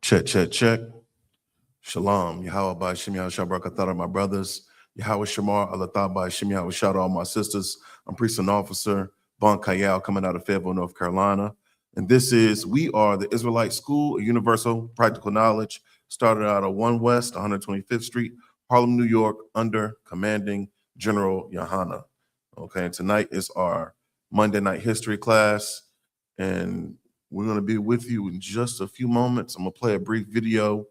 Check, check, check. Shalom. Yahweh by Shem Yahweh Shabrakatah, my brothers. Yahweh Shamar, Allah by Shem Yahweh Shout all my sisters. I'm priest and officer, Bon Kayal, coming out of Fayetteville, North Carolina. And this is, we are the Israelite School of Universal Practical Knowledge, started out of 1 West, 125th Street, Harlem, New York, under commanding General YAHANNA. Okay, and tonight is our Monday night history class. And we're going to be with you in just a few moments. I'm going to play a brief video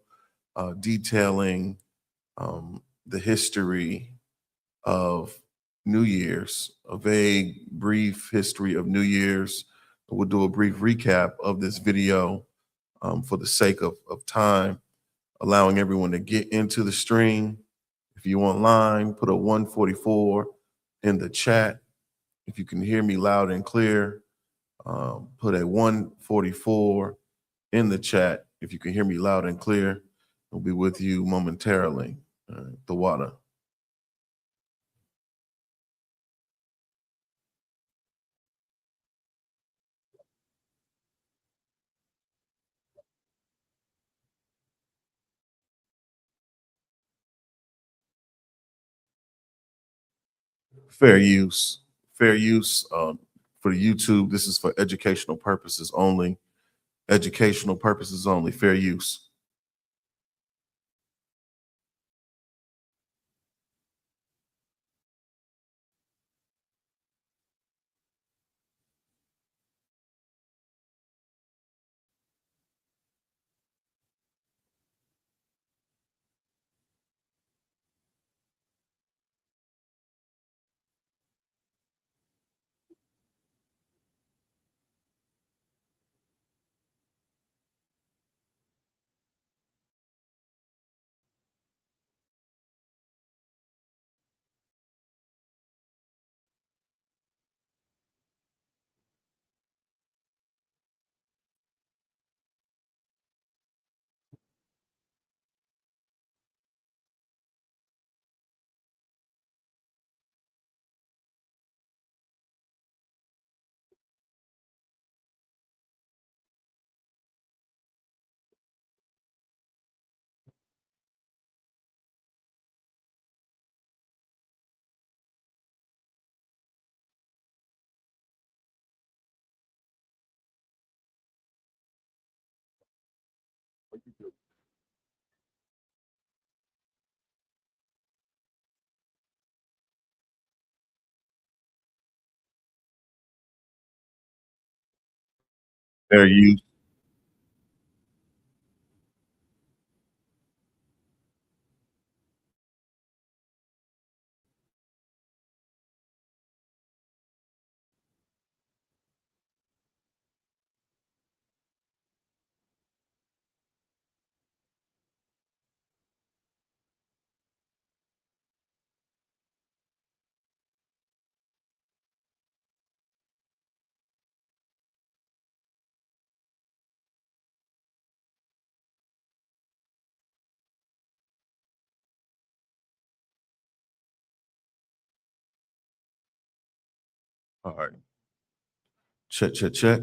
detailing the history of New Year's, a vague, brief history of New Year's. We'll do a brief recap of this video for the sake of time, allowing everyone to get into the stream. If you're online, put a 144 in the chat. If you can hear me loud and clear, put a 144 in the chat. If you can hear me loud and clear, I'll be with you momentarily. The water. Fair use. Fair use for YouTube. This is for educational purposes only. Educational purposes only. Fair use. Fair use. All right. Check, check, check.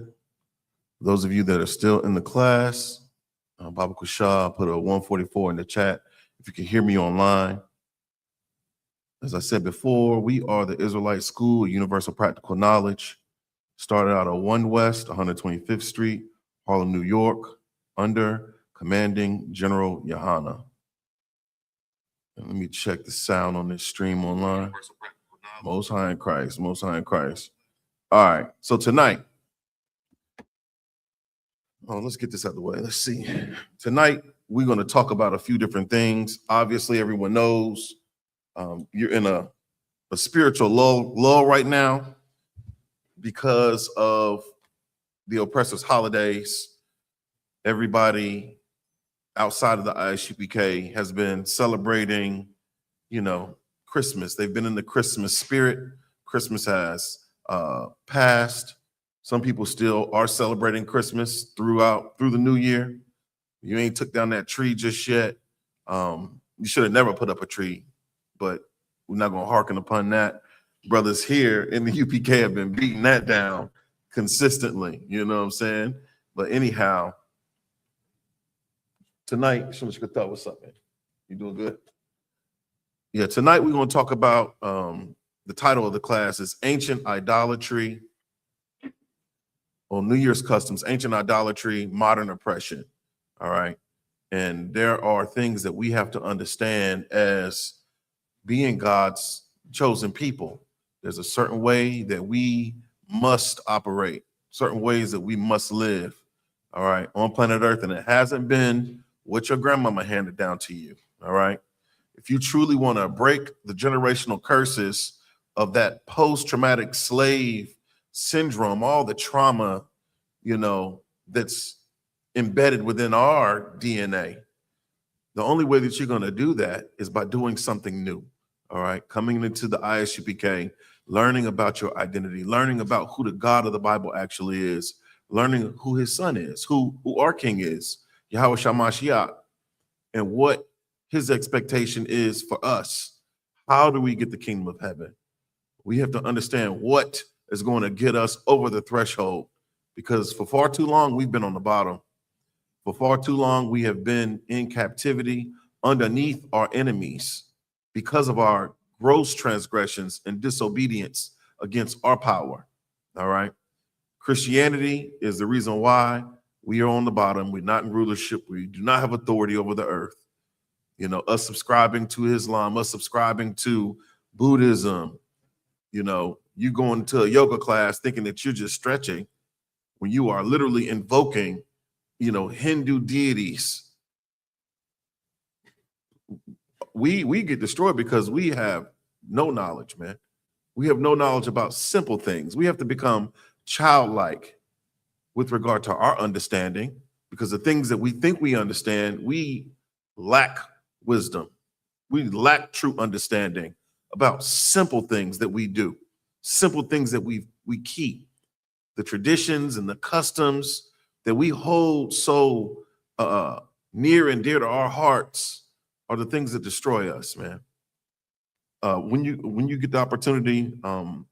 Those of you that are still in the class, Baba Kushah put a 144 in the chat. If you can hear me online. As I said before, we are the Israelite School of Universal Practical Knowledge. Started out of 1 West, 125th Street, Harlem, New York, under commanding General YAHANNA. And let me check the sound on this stream online. Most High in Christ, Most High in Christ. All right, so tonight, let's get this out of the way. Let's see. Tonight, we're going to talk about a few different things. Obviously, everyone knows you're in a spiritual lull right now because of the oppressors' holidays. Everybody outside of the I.S.U.P.K has been celebrating, Christmas. They've been in the Christmas spirit. Christmas has passed. Some people still are celebrating Christmas through the new year. You ain't took down that tree just yet. You should have never put up a tree, but we're not going to hearken upon that. Brothers here in the UPK have been beating that down consistently. You know what I'm saying? But anyhow, tonight, what's up, man? You doing good? Yeah, tonight we're going to talk about the title of the class is Ancient Idolatry or New Year's Customs, Ancient Idolatry, Modern Oppression. All right. And there are things that we have to understand as being God's chosen people. There's a certain way that we must operate, certain ways that we must live, all right, on planet Earth. And it hasn't been what your grandmama handed down to you, all right? If you truly want to break the generational curses of that post-traumatic slave syndrome, all the trauma, that's embedded within our DNA, the only way that you're going to do that is by doing something new. All right. Coming into the I.S.U.P.K, learning about your identity, learning about who the God of the Bible actually is, learning who his son is, who our king is, Yahweh Shamashiach, and what his expectation is for us. How do we get the kingdom of heaven? We have to understand what is going to get us over the threshold, because for far too long, we've been on the bottom. For far too long, we have been in captivity underneath our enemies because of our gross transgressions and disobedience against our power. All right. Christianity is the reason why we are on the bottom. We're not in rulership. We do not have authority over the earth. Us subscribing to Islam, us subscribing to Buddhism, you going to a yoga class thinking that you're just stretching when you are literally invoking Hindu deities. We get destroyed because we have no knowledge, man. We have no knowledge about simple things. We have to become childlike with regard to our understanding, because the things that we think we understand, we lack wisdom. We lack true understanding about simple things that we do, simple things that we keep, the traditions and the customs that we hold so near and dear to our hearts are the things that destroy us, man. When you get the opportunity,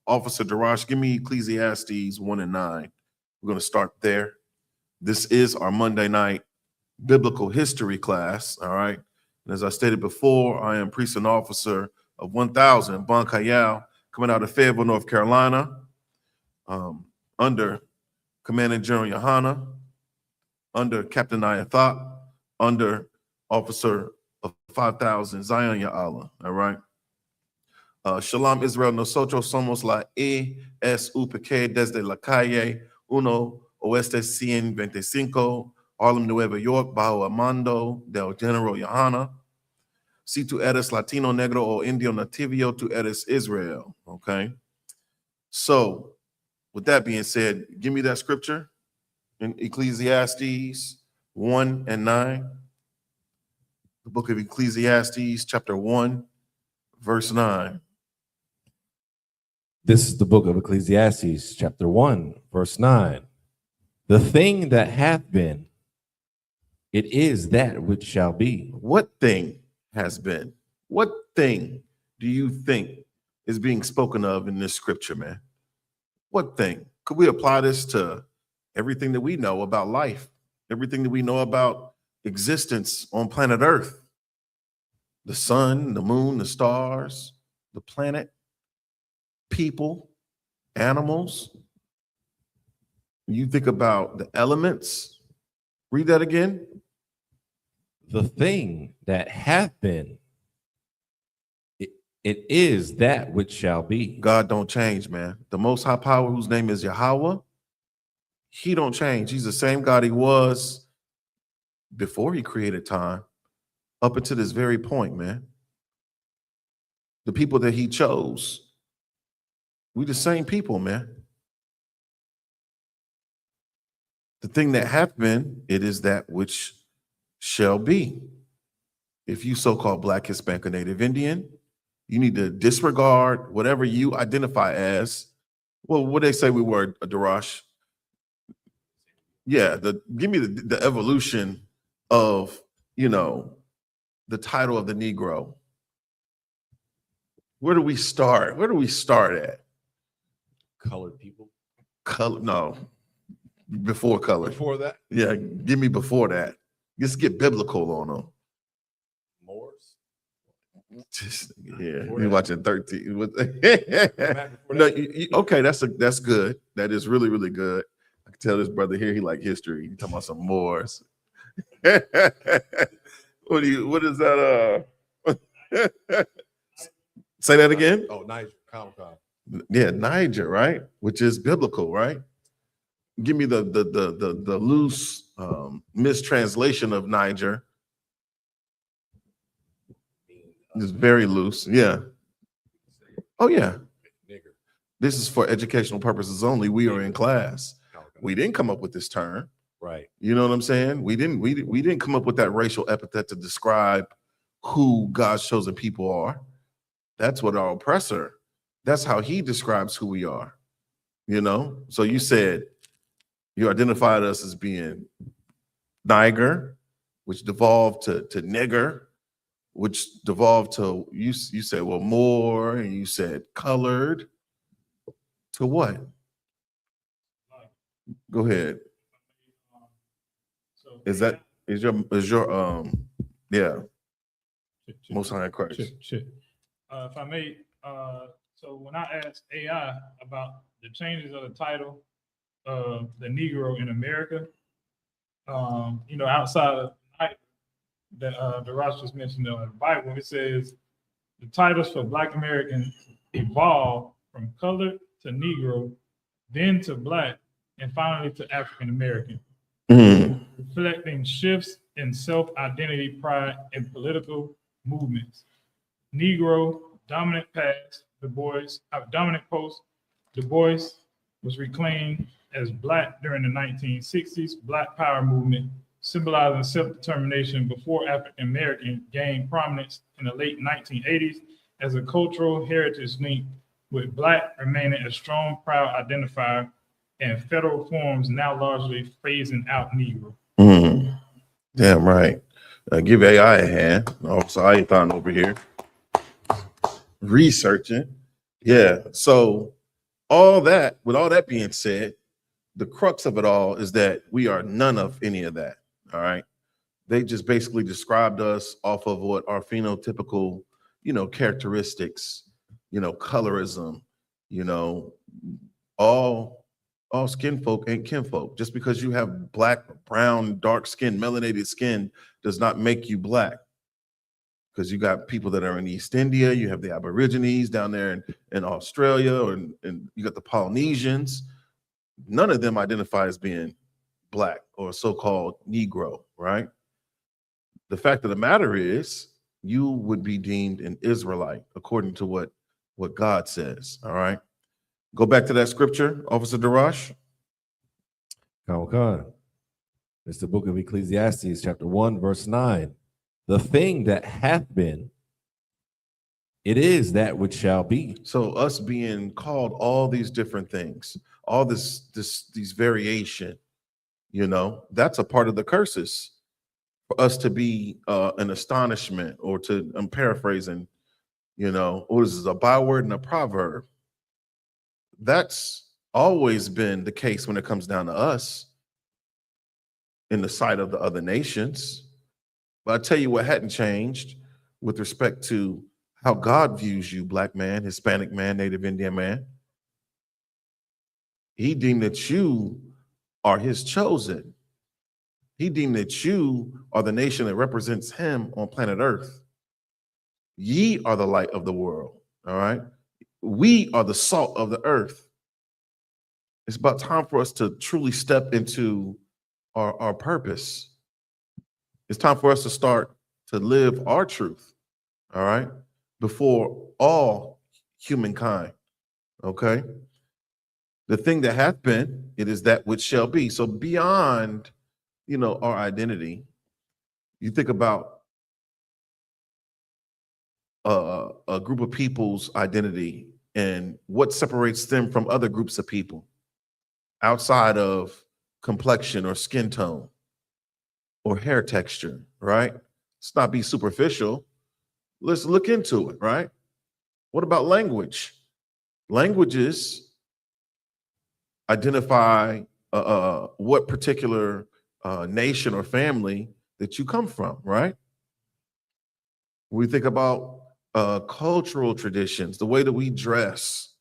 Officer Darash, give me Ecclesiastes 1 and 9. We're going to start there. This is our Monday night biblical history class, all right? And as I stated before, I am priest and officer of 1000 Bon Cayal, coming out of Fayetteville, North Carolina, under Commanding General YAHANNA, under Captain I.S.U.P.K, under Officer of 5000 Zion Ya'Allah, all right? Shalom Israel, nosotros somos la I.S.U.P.K desde la calle 1 Oeste 125, Harlem, Nueva York, bajo el mando del General YAHANNA. Si tú eres Latino, Negro, o Indio Nativo, tú eres Israel, okay? So, with that being said, give me that scripture in Ecclesiastes 1 and 9. The book of Ecclesiastes, chapter 1, verse 9. This is the book of Ecclesiastes, chapter 1, verse 9. The thing that hath been, it is that which shall be. What thing has been? What thing do you think is being spoken of in this scripture, man? What thing? Could we apply this to everything that we know about life, everything that we know about existence on planet Earth? The sun, the moon, the stars, the planet, people, animals. You think about the elements. Read that again. The thing that hath been, it is that which shall be. God don't change, man. The Most High Power, whose name is Yahweh, he don't change. He's the same God he was before he created time, up until this very point, man. The people that he chose, we the same people, man. The thing that hath been, it is that which shall be. If you so-called Black, Hispanic, or Native Indian, you need to disregard whatever you identify as. Well, what they say we were, Darash? Yeah, give me the evolution of, the title of the Negro. Where do we start? Where do we start at? Colored people. No. before color. Before that, Yeah, give me before that. Just get biblical on them. Moors. Just, yeah, Before you that. watching 13. Matt, before No, that? okay, that's good. That is really, really good. I can tell this brother here, he like history. He talking about some Moors. What is that? Say that again. Oh, Niger, Comic-Con. Yeah, Niger, right? Which is biblical, right? Give me the loose mistranslation of Niger. It's very loose. Yeah. Oh yeah. Nigger. This is for educational purposes only. We are in class. We didn't come up with this term. Right. You know what I'm saying? We didn't come up with that racial epithet to describe who God's chosen people are. That's what our oppressor. That's how he describes who we are. You know? So you said you identified us as being Niger, which devolved to nigger, which devolved to you said, well, more, and you said colored. To what? Go ahead. Is your yeah, Most High in Christ. If I may, so when I asked AI about the changes of the title of the Negro in America, outside of the Ross just mentioned in the Bible, it says the titles for Black Americans evolved from colored to Negro, then to Black, and finally to African American, reflecting shifts in self-identity, pride, and political movements. Negro, dominant past, dominant post, Du Bois was reclaimed as Black during the 1960s Black Power movement, symbolizing self-determination before African American gained prominence in the late 1980s as a cultural heritage link, with Black remaining a strong, proud identifier, and federal forms now largely phasing out Negro. Damn right. Give AI a hand. Also, I thought over here researching. Yeah. So with all that being said, the crux of it all is that we are none of any of that. All right. They just basically described us off of what our phenotypical, characteristics, colorism, all skin folk ain't kinfolk. Just because you have black, brown, dark skin, melanated skin does not make you Black. Because you got people that are in East India, you have the Aborigines down there in Australia, and you got the Polynesians. None of them identify as being Black or so-called Negro, right? The fact of the matter is, you would be deemed an Israelite according to what God says. All right. Go back to that scripture, Officer Darash. Comic-Con. It's the book of Ecclesiastes, chapter 1, verse 9. The thing that hath been, it is that which shall be. So us being called all these different things, all these variation, that's a part of the curses. For us to be an astonishment, or to, I'm paraphrasing, what is this, a byword and a proverb? That's always been the case when it comes down to us in the sight of the other nations. But I tell you what hadn't changed with respect to how God views you, Black man, Hispanic man, Native Indian man. He deemed that you are his chosen. He deemed that you are the nation that represents him on planet Earth. Ye are the light of the world, all right? We are the salt of the earth. It's about time for us to truly step into our purpose. It's time for us to start to live our truth, all right, before all humankind, okay? The thing that hath been, it is that which shall be. So beyond, our identity, you think about a group of people's identity and what separates them from other groups of people outside of complexion or skin tone or hair texture, right? Let's not be superficial. Let's look into it, right? What about language? Languages identify what particular nation or family that you come from, right? We think about cultural traditions, the way that we dress,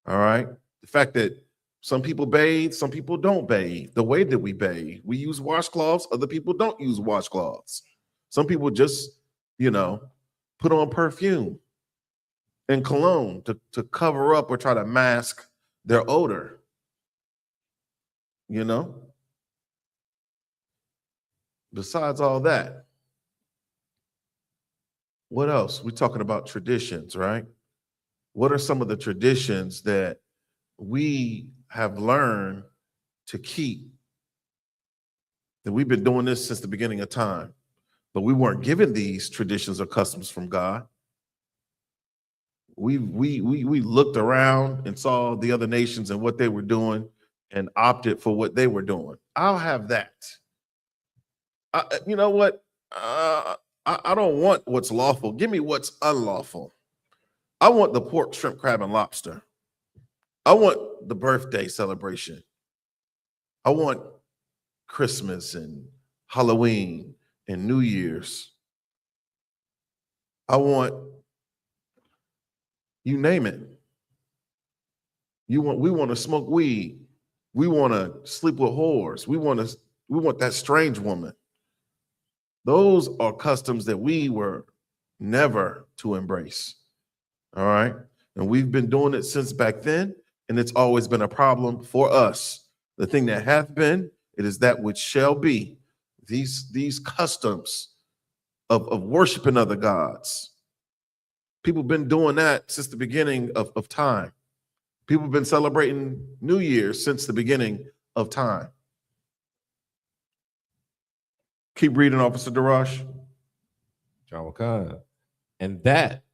all right? The fact that some people bathe, some people don't bathe, the way that we bathe. We use washcloths, other people don't use washcloths. Some people just, put on perfume and cologne to cover up or try to mask their odor, Besides all that, what else? We're talking about traditions, right? What are some of the traditions that we have learned to keep? That we've been doing this since the beginning of time, but we weren't given these traditions or customs from God. We looked around and saw the other nations and what they were doing and opted for what they were doing. I'll have that. You know what? I don't want what's lawful. Give me what's unlawful. I want the pork, shrimp, crab, and lobster. I want the birthday celebration. I want Christmas and Halloween and New Year's. I want, you name it. We want to smoke weed. We want to sleep with whores. We want that strange woman. Those are customs that we were never to embrace. All right. And we've been doing it since back then, and it's always been a problem for us. The thing that hath been, it is that which shall be. These customs of worshiping other gods. People have been doing that since the beginning of time. People have been celebrating New Year's since the beginning of time. Keep reading, Officer Darash. Shalakan. And that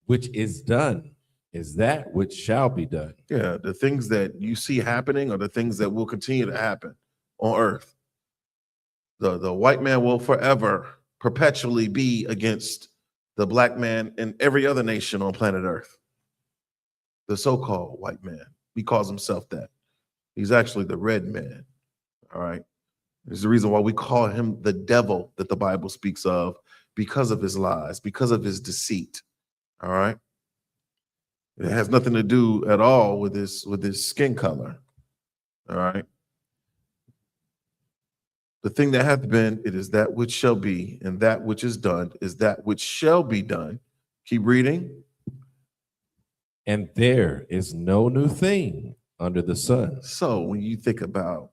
which is done is that which shall be done. Yeah, the things that you see happening are the things that will continue to happen on earth. The white man will forever, perpetually be against the black man and every other nation on planet Earth. The so-called white man. He calls himself that. He's actually the red man. All right. There's the reason why we call him the devil that the Bible speaks of, because of his lies, because of his deceit. All right. It has nothing to do at all with his skin color. All right. The thing that hath been, it is that which shall be, and that which is done is that which shall be done. Keep reading. And there is no new thing under the sun. So when you think about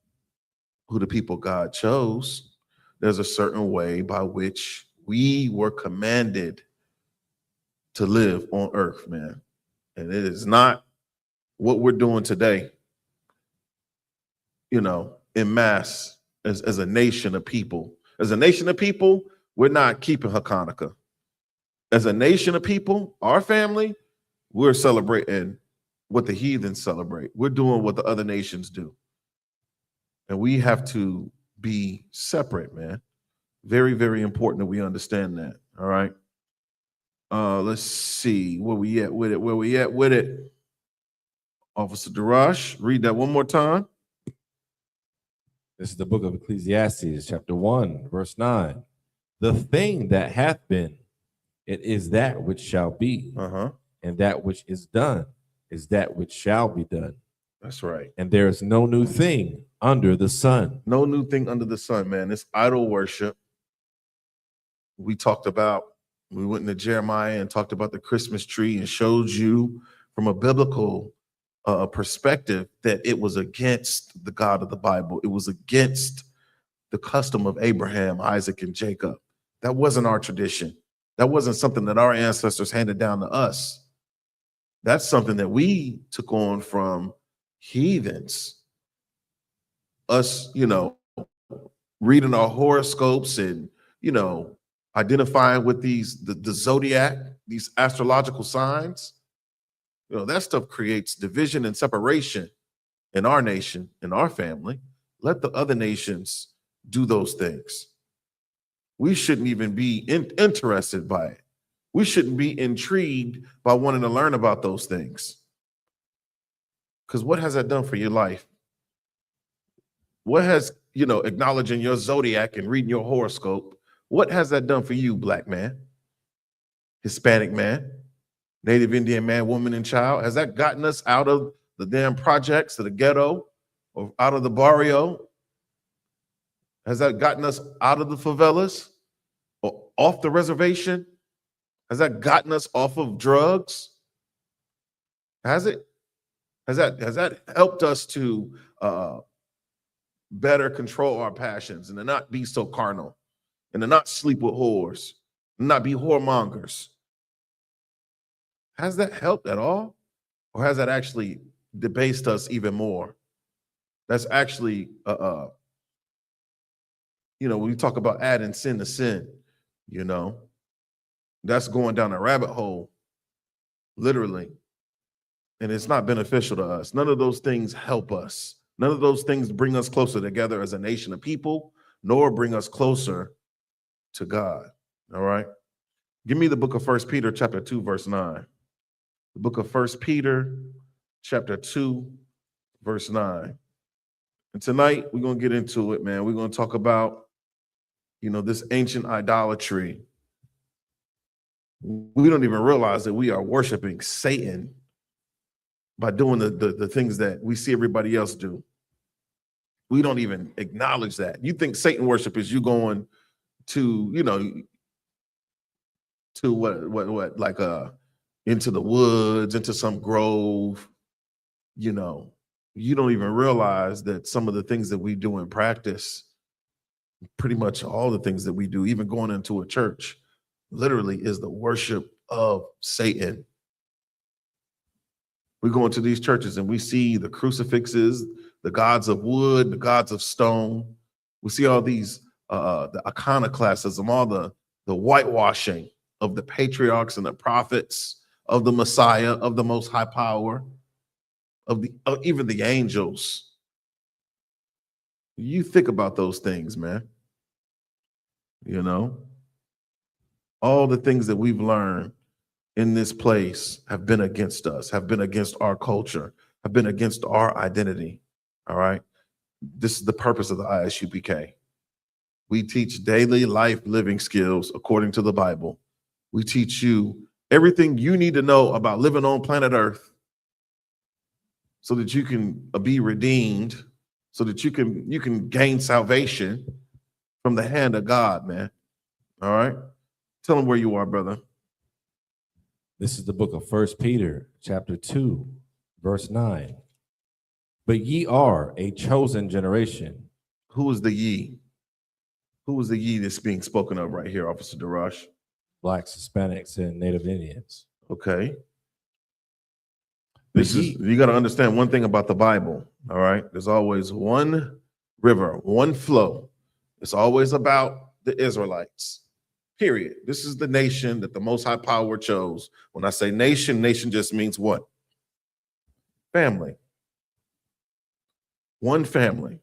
who the people God chose, there's a certain way by which we were commanded to live on earth, man. And it is not what we're doing today, en masse as a nation of people. As a nation of people, we're not keeping Hanukkah. As a nation of people, our family, we're celebrating what the heathens celebrate. We're doing what the other nations do. And we have to be separate, man. Very, very important that we understand that. All right. Let's see where we at with it. Officer Darash, read that one more time. This is the book of Ecclesiastes, chapter 1, verse 9. The thing that hath been, it is that which shall be. And that which is done is that which shall be done. That's right. And there is no new thing under the sun. No new thing under the sun, man. It's idol worship. We went into Jeremiah and talked about the Christmas tree and showed you from a biblical perspective that it was against the God of the Bible. It was against the custom of Abraham, Isaac, and Jacob. That wasn't our tradition. That wasn't something that our ancestors handed down to us. That's something that we took on from heathens. Us, reading our horoscopes and, identifying with the zodiac, these astrological signs. That stuff creates division and separation in our nation, in our family. Let the other nations do those things. We shouldn't even be interested by it. We shouldn't be intrigued by wanting to learn about those things. Because what has that done for your life? What has, acknowledging your zodiac and reading your horoscope, what has that done for you, black man, Hispanic man, Native Indian man, woman, and child? Has that gotten us out of the damn projects, to the ghetto, or out of the barrio? Has that gotten us out of the favelas or off the reservation? Has that gotten us off of drugs? Has it? Has that helped us to better control our passions and to not be so carnal and to not sleep with whores and not be whoremongers? Has that helped at all? Or has that actually debased us even more? That's actually, when we talk about adding sin to sin, that's going down a rabbit hole, literally. And it's not beneficial to us. None of those things help us. None of those things bring us closer together as a nation of people, nor bring us closer to God. All right. Give me the book of 1 Peter chapter 2, verse 9. The book of 1 Peter chapter 2, verse 9. And tonight we're going to get into it, man. We're going to talk about, this ancient idolatry. We don't even realize that we are worshiping Satan by doing the things that we see everybody else do. We don't even acknowledge that. You think Satan worship is you going to, to what like into the woods, into some grove, you don't even realize that some of the things that we do in practice, pretty much all the things that we do, even going into a church, literally is the worship of Satan. We go into these churches and we see the crucifixes, the gods of wood, the gods of stone. We see all these, the iconoclastism, all the whitewashing of the patriarchs and the prophets, of the Messiah, of the Most High Power, of even the angels. You think about those things, man. All the things that we've learned in this place have been against us, have been against our culture, have been against our identity. All right. This is the purpose of the I.S.U.P.K. We teach daily life living skills according to the Bible. We teach you everything you need to know about living on planet Earth so that you can be redeemed, so that you can gain salvation from the hand of God, man. All right. Tell them where you are, brother. This is the book of 1 Peter, chapter 2, verse 9. But ye are a chosen generation. Who is the ye? Who is the ye that's being spoken of right here, Officer Darash? Blacks, Hispanics, and Native Indians. Okay. You got to understand one thing about the Bible. All right. There's always one river, one flow. It's always about the Israelites. Period. This is the nation that the Most High Power chose. When I say nation, nation just means what? Family. One family.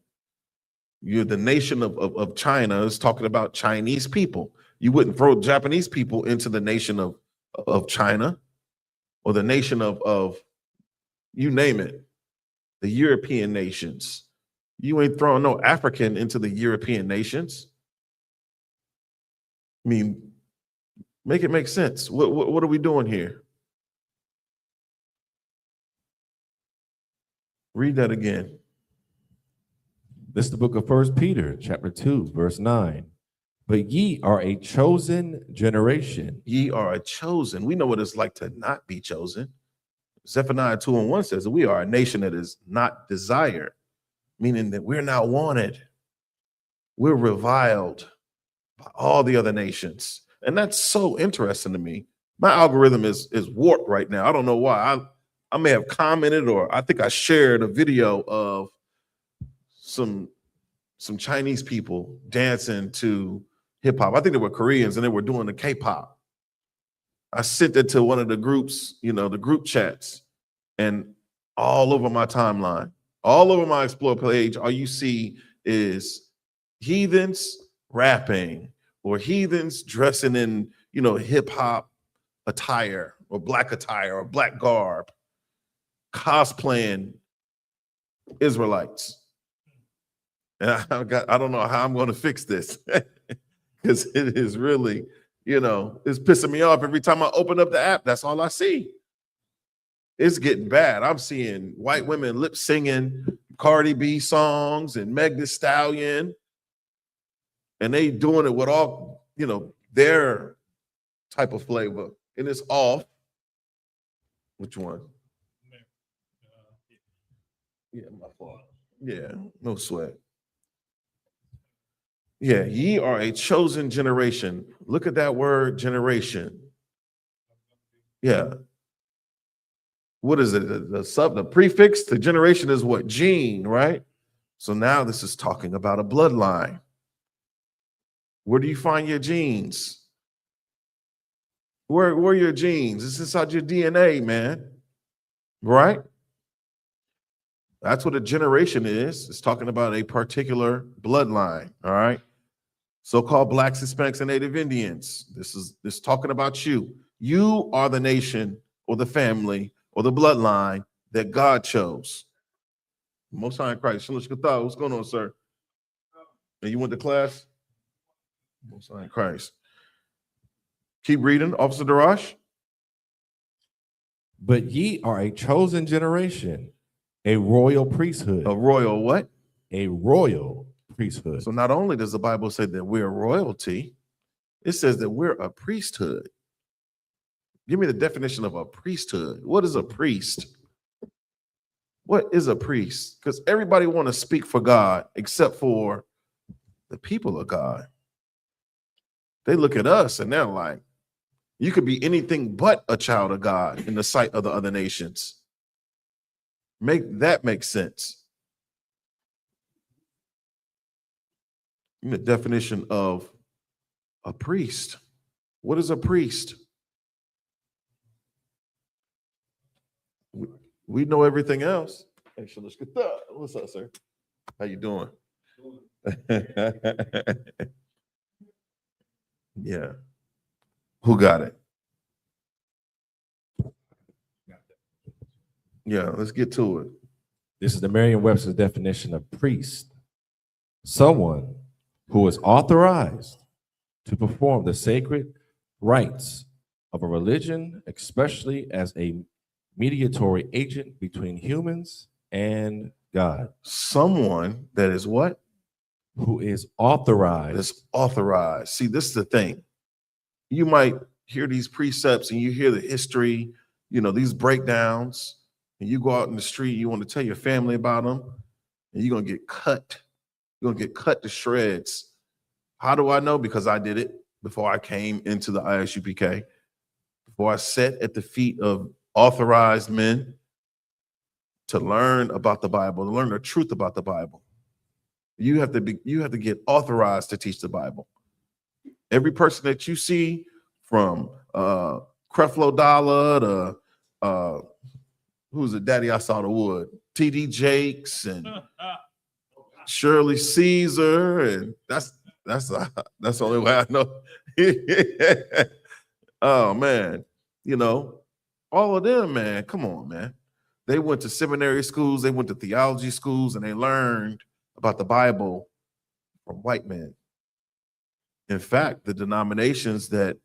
You're the nation of China is talking about Chinese people. You wouldn't throw Japanese people into the nation of China or the nation of you name it, the European nations. You ain't throwing no African into the European nations. I mean, make it make sense. What are we doing here? Read that again. This is the book of 1 Peter, chapter 2, verse 9. But ye are a chosen generation. Ye are a chosen. We know what it's like to not be chosen. Zephaniah 2:1 says that we are a nation that is not desired, meaning that we're not wanted. We're reviled by all the other nations. And that's so interesting to me. My algorithm is warped right now. I don't know why. I may have commented, or I think I shared a video of some Chinese people dancing to hip hop. I think they were Koreans and they were doing the K-pop. I sent it to one of the groups, the group chats, and all over my timeline, all over my Explore page, all you see is heathens rapping or heathens dressing in, hip hop attire or black garb, cosplaying Israelites. And I don't know how I'm going to fix this because it is really, it's pissing me off every time I open up the app. That's all I see. It's getting bad. I'm seeing white women lip singing Cardi B songs and Meg Thee Stallion, and they doing it with all, their type of flavor, and it's off. Which one? Yeah, my fault. Yeah, no sweat. Yeah, ye are a chosen generation. Look at that word, generation. Yeah. What is it? The prefix, the generation is what? Gene, right? So now this is talking about a bloodline. Where do you find your genes? Where are your genes? It's inside your DNA, man. Right? That's what a generation is. It's talking about a particular bloodline. All right. So-called Blacks, Hispanics, and Native Indians. This is talking about you. You are the nation or the family or the bloodline that God chose. Most High in Christ. What's going on, sir? And you went to class? Most High in Christ. Keep reading, Officer Darash. But ye are a chosen generation, a royal priesthood. A royal what? A royal priesthood. So not only does the Bible say that we're royalty, it says that we're a priesthood. Give me the definition of a priesthood. What is a priest? What is a priest? Because everybody want to speak for God except for the people of God. They look at us and they're like, you could be anything but a child of God in the sight of the other nations. Make that make sense. The definition of a priest. What is a priest? We know everything else. What's up, sir? How you doing? Yeah. Who got it? Yeah, let's get to it. This is the Merriam-Webster's definition of priest. Someone who is authorized to perform the sacred rites of a religion, especially as a mediatory agent between humans and God. Someone that is what? Who is authorized. That's authorized. See, this is the thing. You might hear these precepts and you hear the history, these breakdowns, and you go out in the street, you want to tell your family about them, and you're going to get cut. You're going to get cut to shreds. How do I know? Because I did it before I came into the I.S.U.P.K, before I sat at the feet of authorized men to learn about the Bible, to learn the truth about the Bible. You have to get authorized to teach the Bible. Every person that you see, from Creflo Dollar to who's it? Daddy, I Saw the Wood, T.D. Jakes and Shirley Caesar, and that's the only way I know. Oh man, all of them, man. Come on, man. They went to seminary schools, they went to theology schools, and they learned about the Bible from white men. In fact, the denominations that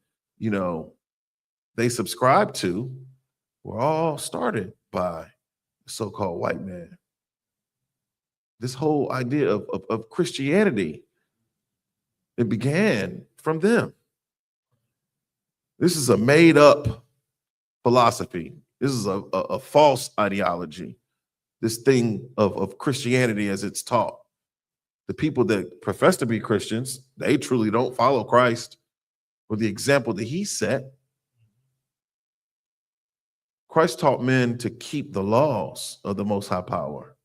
they subscribed to were all started by the so-called white man. This whole idea of Christianity, it began from them. This is a made-up philosophy. This is a false ideology. This thing of Christianity as it's taught. The people that profess to be Christians, they truly don't follow Christ or the example that he set. Christ taught men to keep the laws of the Most High Power.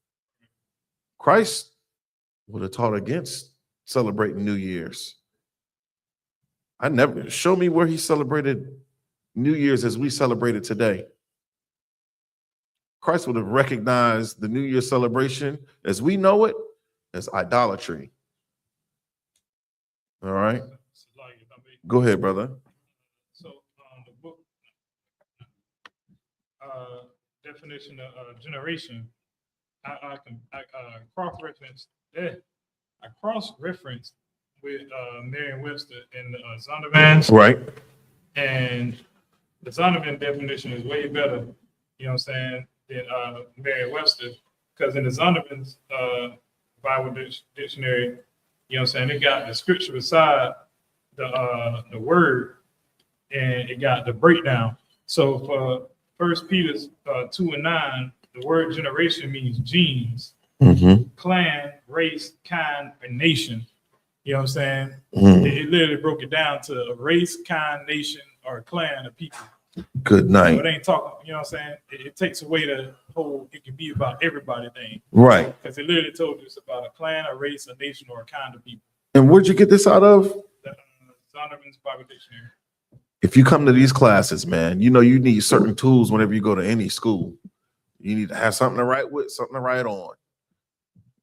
Christ would have taught against celebrating New Year's. Show me where he celebrated New Year's as we celebrate it today. Christ would have recognized the New Year celebration as we know it as idolatry. All right. Go ahead, brother. So the book definition of generation, I cross-referenced that I cross-referenced with Merriam-Webster and the Zondervan's, Right. and the Zondervan definition is way better, you know what I'm saying, than Merriam-Webster, because in the Zondervan's Bible dictionary, you know what I'm saying, it got the scripture beside the word, and it got the breakdown. So for 1 Peter 2:9, the word generation means genes, clan, race, kind, and nation. You know what I'm saying? It literally broke it down to a race, kind, nation, or a clan of people. Good night. So it ain't talking, you know what I'm saying? It takes away the whole, it can be about everybody thing. Right. Because it literally told you it's about a clan, a race, a nation, or a kind of people. And where'd you get this out of? The Zondervan's Bible Dictionary. If you come to these classes, man, you know you need certain tools whenever you go to any school. You need to have something to write with, something to write on.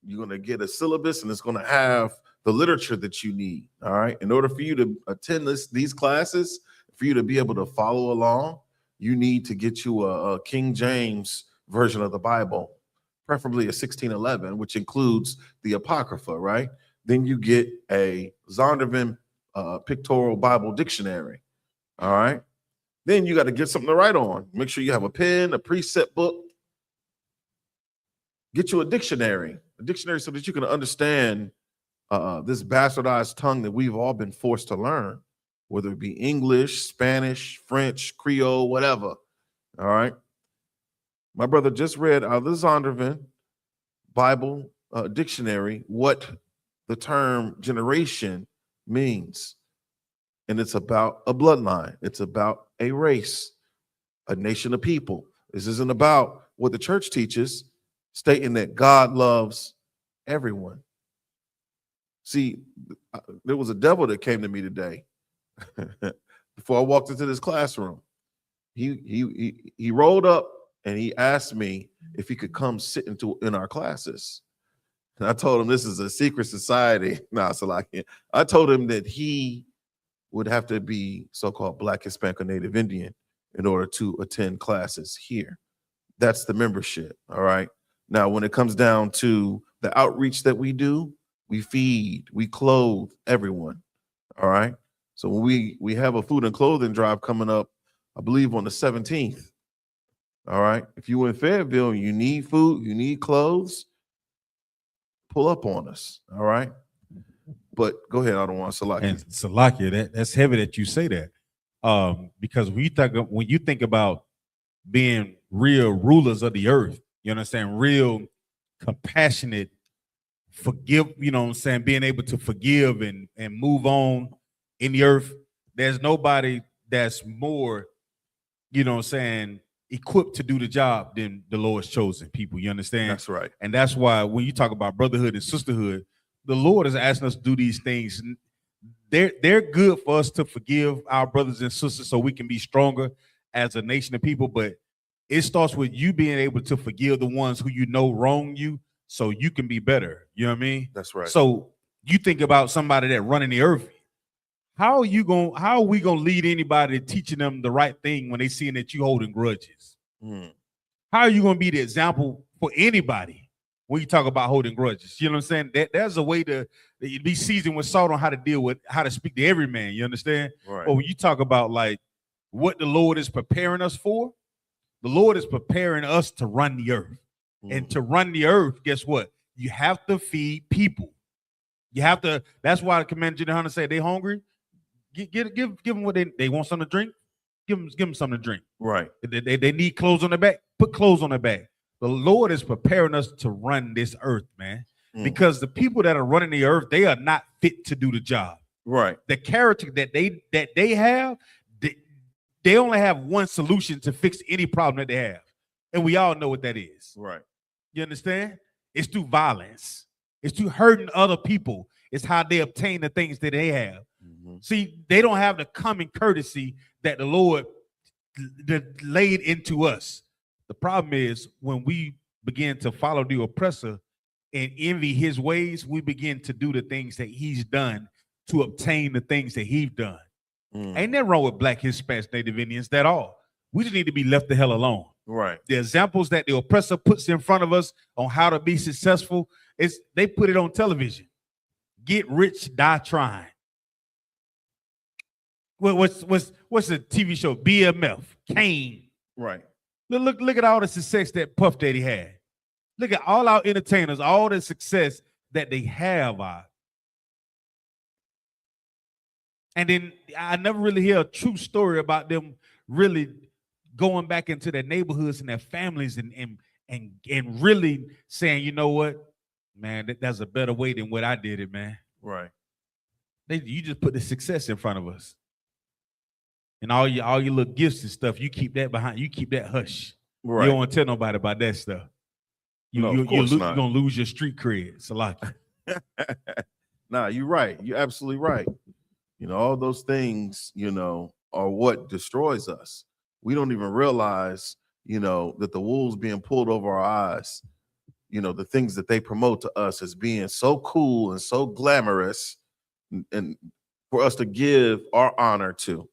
You're going to get a syllabus, and it's going to have the literature that you need. All right. In order for you to attend these classes, for you to be able to follow along, you need to get you a King James version of the Bible, preferably a 1611, which includes the Apocrypha, right? Then you get a Zondervan pictorial Bible dictionary. All right. Then you got to get something to write on. Make sure you have a pen, a precept book. Get you a dictionary so that you can understand this bastardized tongue that we've all been forced to learn, whether it be English, Spanish, French, Creole, whatever. All right. My brother just read out of the Zondervan Bible dictionary what the term generation means. And it's about a bloodline. It's about a race, a nation of people. This isn't about what the church teaches, stating that God loves everyone. See, there was a devil that came to me today before I walked into this classroom. He rolled up and he asked me if he could come sit in our classes. And I told him this is a secret society. No, so like I told him that he would have to be so-called Black, Hispanic, or Native Indian in order to attend classes here. That's the membership, all right? Now, when it comes down to the outreach that we do, we feed, we clothe everyone, all right? So when we have a food and clothing drive coming up, I believe on the 17th, all right? If you in Fayetteville, you need food, you need clothes, pull up on us, all right? But go ahead, I don't want Salakia. And Salakia, that's heavy that you say that. Because when you think about being real rulers of the earth, you understand, real compassionate, forgive, you know what I'm saying, being able to forgive and move on in the earth, there's nobody that's more, you know what I'm saying, equipped to do the job than the Lord's chosen people, you understand? That's right. And that's why when you talk about brotherhood and sisterhood, the Lord is asking us to do these things. They're good for us to forgive our brothers and sisters so we can be stronger as a nation of people. But it starts with you being able to forgive the ones who you know wrong you so you can be better. You know what I mean? That's right. So you think about somebody that running the earth. How are we gonna lead anybody teaching them the right thing when they seeing that you holding grudges? How are you gonna be the example for anybody when you talk about holding grudges? You know what I'm saying? There's a way to be seasoned with salt on how to deal with, how to speak to every man. You understand? Right. But when you talk about like what the Lord is preparing us for, the Lord is preparing us to run the earth. And to run the earth, guess what? You have to feed people. You have to. That's why the Commander General Hunter said they hungry. Give them what they want, something to drink. Give them something to drink. Right. They need clothes on their back. Put clothes on their back. The Lord is preparing us to run this earth, man. Because the people that are running the earth, they are not fit to do the job. Right. The character that they have, they only have one solution to fix any problem that they have, and we all know what that is. Right. You understand? It's through violence. It's through hurting other people. It's how they obtain the things that they have. See, they don't have the common courtesy that the Lord laid into us. The problem is when we begin to follow the oppressor and envy his ways, we begin to do the things that he's done to obtain the things that he's done. Ain't nothing wrong with Black, Hispanics, Native Indians at all. We just need to be left the hell alone. Right. The examples that the oppressor puts in front of us on how to be successful, they put it on television. get rich, die trying. What's the TV show? BMF, Kane. Right. Look at all the success that Puff Daddy had. Look at all our entertainers, all the success that they have. And then I never really hear a true story about them really going back into their neighborhoods and their families and really saying, you know what, man, that's a better way than what I did it, man. Right. You just put the success in front of us. And all your little gifts and stuff, you keep that behind, you keep that hush. Right. You don't want to tell nobody about that stuff. You're gonna lose your street cred. Salaki. Nah, you're right. You're absolutely right. You know, all those things, are what destroys us. We don't even realize, that the wool's being pulled over our eyes. The things that they promote to us as being so cool and so glamorous, and for us to give our honor to,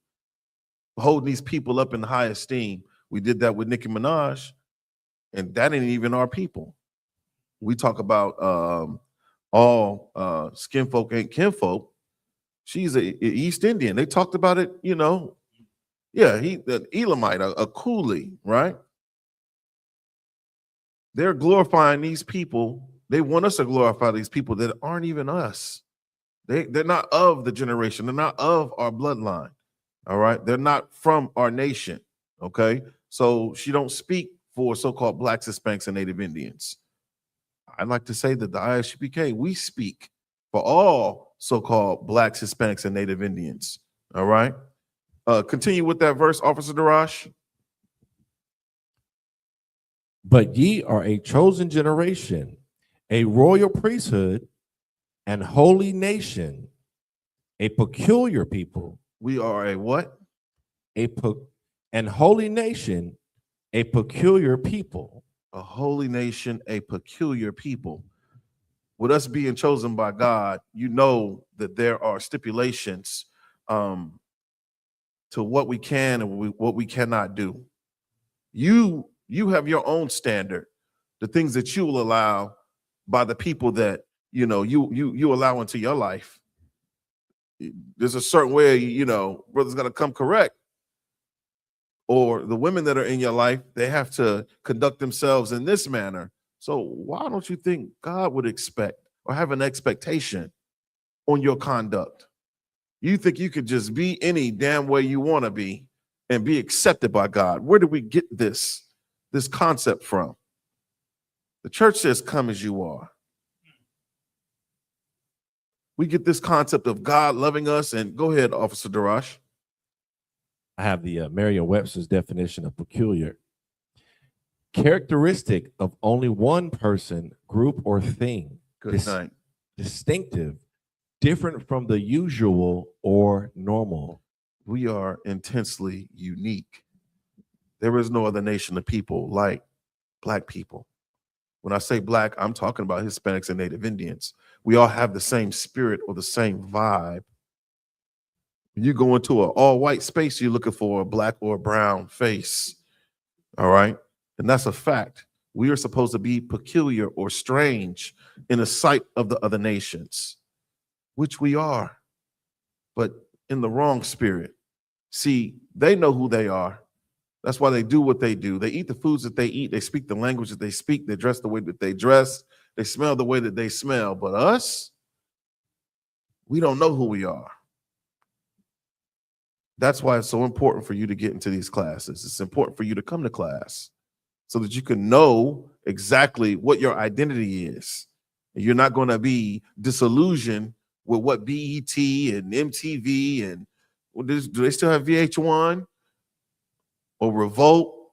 holding these people up in high esteem. We did that with Nicki Minaj, and that ain't even our people. We talk about all skin folk ain't kinfolk. She's a East Indian. They talked about it, Yeah, an Elamite, a coolie, right? They're glorifying these people. They want us to glorify these people that aren't even us. They're not of the generation. They're not of our bloodline. All right. They're not from our nation. Okay. So she don't speak for so-called Blacks, Hispanics, and Native Indians. I'd like to say that the I.S.U.P.K, we speak for all so-called Blacks, Hispanics, and Native Indians. All right. Continue with that verse, Officer Darash. But ye are a chosen generation, a royal priesthood, and holy nation, a peculiar people. We are a what? And holy nation, a peculiar people. A holy nation, a peculiar people. With us being chosen by God, you know that there are stipulations to what we can and what we cannot do. You have your own standard, the things that you will allow by the people that you allow into your life. There's a certain way, brother's gonna come correct. Or the women that are in your life, they have to conduct themselves in this manner. So why don't you think God would expect or have an expectation on your conduct? You think you could just be any damn way you want to be and be accepted by God? Where did we get this concept from? The church says, come as you are. We get this concept of God loving us. And go ahead, Officer Darash. I have the Merriam-Webster's definition of peculiar. Characteristic of only one person, group, or thing. Good night. Distinctive, different from the usual or normal. We are intensely unique. There is no other nation of people like Black people. When I say Black, I'm talking about Hispanics and Native Indians. We all have the same spirit or the same vibe. When you go into an all-white space, you're looking for a black or a brown face. All right? And that's a fact. We are supposed to be peculiar or strange in the sight of the other nations, which we are, but in the wrong spirit. See, they know who they are. That's why they do what they do. They eat the foods that they eat. They speak the language that they speak. They dress the way that they dress. They smell the way that they smell. But us, we don't know who we are. That's why it's so important for you to get into these classes. It's important for you to come to class so that you can know exactly what your identity is. And you're not going to be disillusioned with what BET and MTV and do they still have VH1 or Revolt?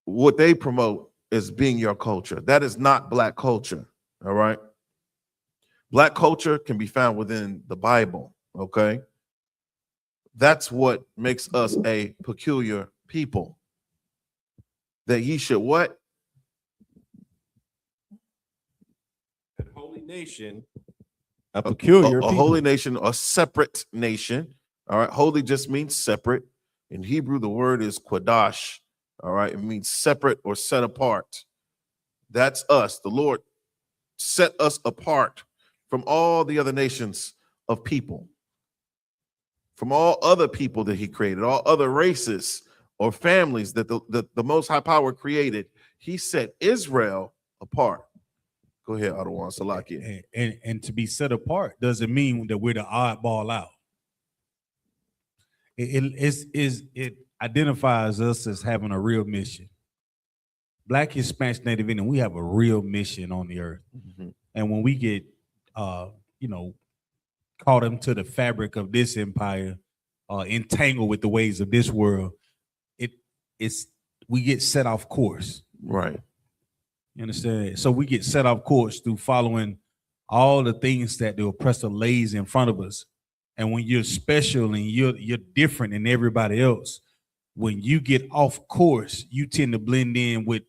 What they promote is being your culture. That is not Black culture. All right. Black culture can be found within the Bible. Okay. That's what makes us a peculiar people. That ye should what? A holy nation, a peculiar a holy nation, a separate nation. All right. Holy just means separate. In Hebrew, the word is quadash. All right. It means separate or set apart. That's us. The Lord set us apart from all the other nations of people, from all other people that he created, all other races or families that the Most High Power created. He set Israel apart. Go ahead, Adawan Salaki. And to be set apart doesn't mean that we're the oddball out. It identifies us as having a real mission. Black, Hispanic, Native Indian, we have a real mission on the earth. Mm-hmm. And when we get, caught into the fabric of this empire, entangled with the ways of this world, we get set off course. Right. You understand? So we get set off course through following all the things that the oppressor lays in front of us. And when you're special and you're different than everybody else, when you get off course, you tend to blend in with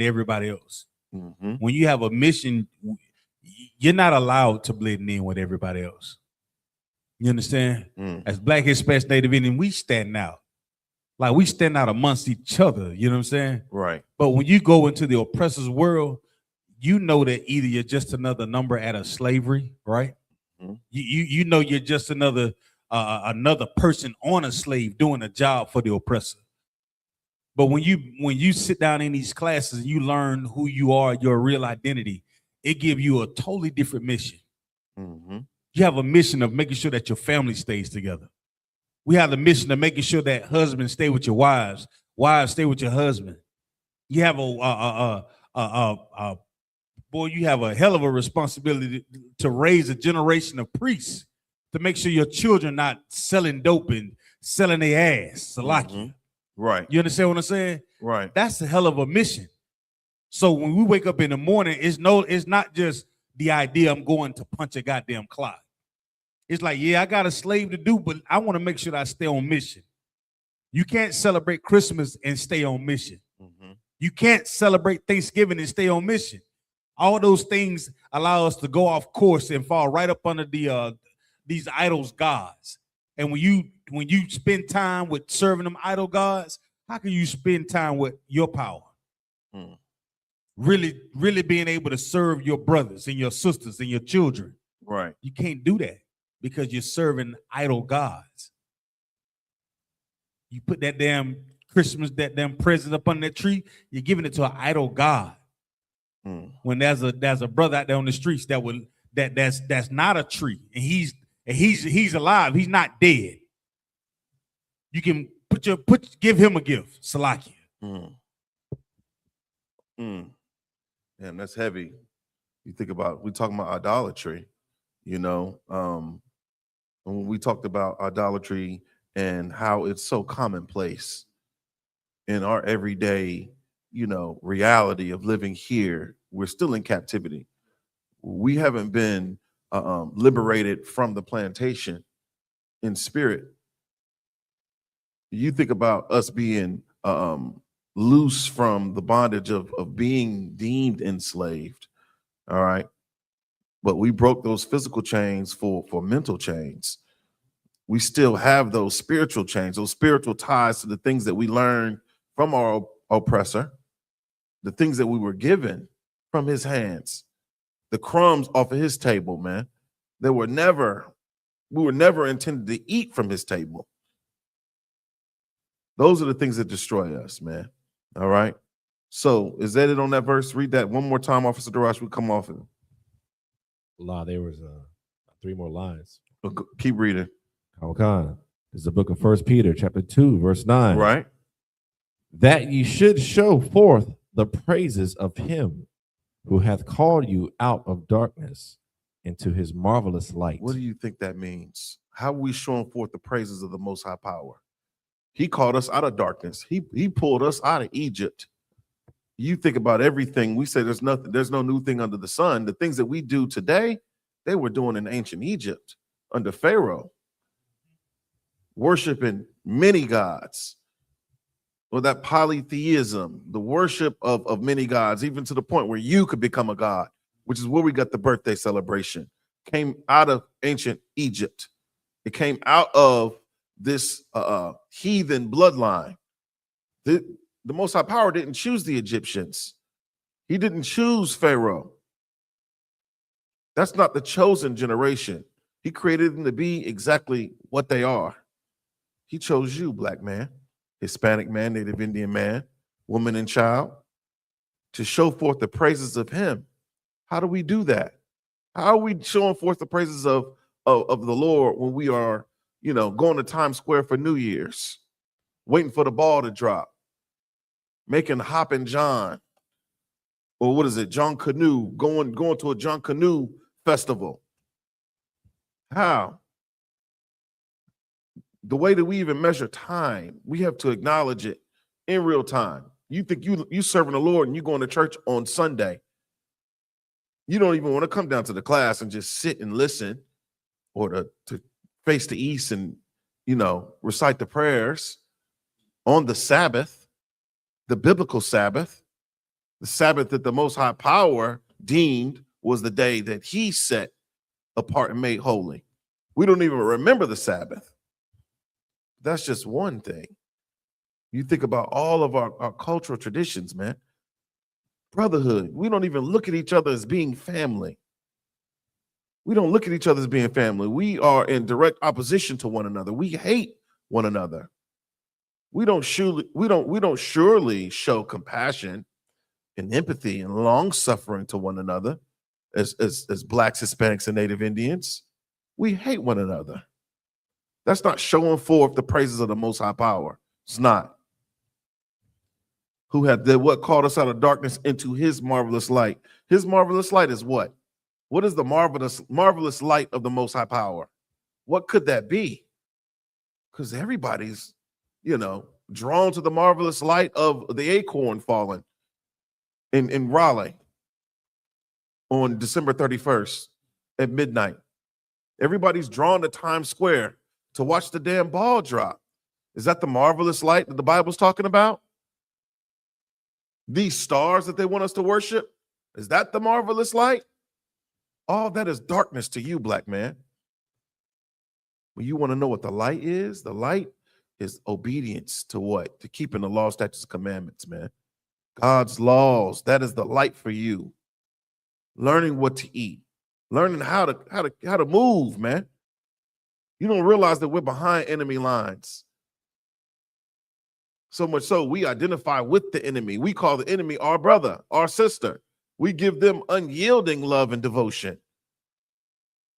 everybody else. Mm-hmm. When you have a mission, you're not allowed to blend in with everybody else. You understand? As Black, Hispanic, Native Indian, we stand out. Like we stand out amongst each other. You know what I'm saying? Right. But when you go into the oppressor's world, you know that either you're just another number out of slavery, right? Mm-hmm. You know you're just another person on a slave doing a job for the oppressor. But when you sit down in these classes and you learn who you are, your real identity, it gives you a totally different mission. Mm-hmm. You have a mission of making sure that your family stays together. We have the mission of making sure that husbands stay with your wives, wives stay with your husband. You have boy, you have a hell of a responsibility to raise a generation of priests to make sure your children not selling dope and selling their ass. Mm-hmm. Right. You understand what I'm saying? Right. That's a hell of a mission. So when we wake up in the morning, it's not just the idea I'm going to punch a goddamn clock. It's like, yeah, I got a slave to do, but I want to make sure that I stay on mission. You can't celebrate Christmas and stay on mission. Mm-hmm. You can't celebrate Thanksgiving and stay on mission. All those things allow us to go off course and fall right up under these idols gods. And when you spend time with serving them idol gods, how can you spend time with your power? Really, really being able to serve your brothers and your sisters and your children. Right. You can't do that because you're serving idol gods. You put that damn Christmas, that damn present up on that tree, you're giving it to an idol god. When there's a brother out there on the streets that's not a tree, and he's alive, he's not dead. You can give him a gift, Salakia. And that's heavy. You think about, we talking about idolatry, and when we talked about idolatry and how it's so commonplace in our everyday, reality of living here, we're still in captivity. We haven't been liberated from the plantation in spirit. You think about us being loose from the bondage of being deemed enslaved. All right. But we broke those physical chains for mental chains. We still have those spiritual chains, those spiritual ties to the things that we learned from our oppressor, the things that we were given from his hands, the crumbs off of his table, man. We were never intended to eat from his table. Those are the things that destroy us, man. All right. So is that it on that verse? Read that one more time, Officer Darash. We come off it. There was 3 more lines. Keep reading. This is the book of 1 Peter, chapter 2, verse 9. Right. That ye should show forth the praises of him who hath called you out of darkness into his marvelous light. What do you think that means? How are we showing forth the praises of the Most High Power? He called us out of darkness. He pulled us out of Egypt. You think about everything. We say there's no new thing under the sun. The things that we do today, they were doing in ancient Egypt under Pharaoh, worshiping many gods, or that polytheism, the worship of many gods, even to the point where you could become a god, which is where we got the birthday celebration. Came out of ancient Egypt. It came out of this heathen bloodline. The Most High Power didn't choose the Egyptians. He didn't choose Pharaoh. That's not the chosen generation. He created them to be exactly what they are. He chose you, black man, Hispanic man, Native Indian man, woman and child, to show forth the praises of him. How do we do that? How are we showing forth the praises of the Lord when we are, going to Times Square for New Year's, waiting for the ball to drop, making Hoppin' John, or what is it, John Canoe, going to a John Canoe festival? How? The way that we even measure time, we have to acknowledge it in real time. You think you serving the Lord and you going to church on Sunday. You don't even want to come down to the class and just sit and listen, or to face the east and, recite the prayers on the Sabbath, the biblical Sabbath, the Sabbath that the Most High Power deemed was the day that he set apart and made holy. We don't even remember the Sabbath. That's just one thing. You think about all of our cultural traditions, man. Brotherhood. We don't even look at each other as being family. We don't look at each other as being family. We are in direct opposition to one another. We hate one another. We don't surely show compassion and empathy and long suffering to one another as blacks, Hispanics, and Native Indians. We hate one another. That's not showing forth the praises of the Most High Power. It's not. Who had what called us out of darkness into his marvelous light. His marvelous light is what? What is the marvelous light of the Most High Power? What could that be? Because everybody's, drawn to the marvelous light of the acorn falling in Raleigh on December 31st at midnight. Everybody's drawn to Times Square to watch the damn ball drop. Is that the marvelous light that the Bible's talking about? These stars that they want us to worship, is that the marvelous light? All that is darkness to you, black man. When you want to know what the light is obedience to what? To keeping the law, statutes, commandments, man. God's laws, that is the light for you. Learning what to eat, learning how to move, man. You don't realize that we're behind enemy lines. So much so we identify with the enemy. We call the enemy our brother, our sister. We give them unyielding love and devotion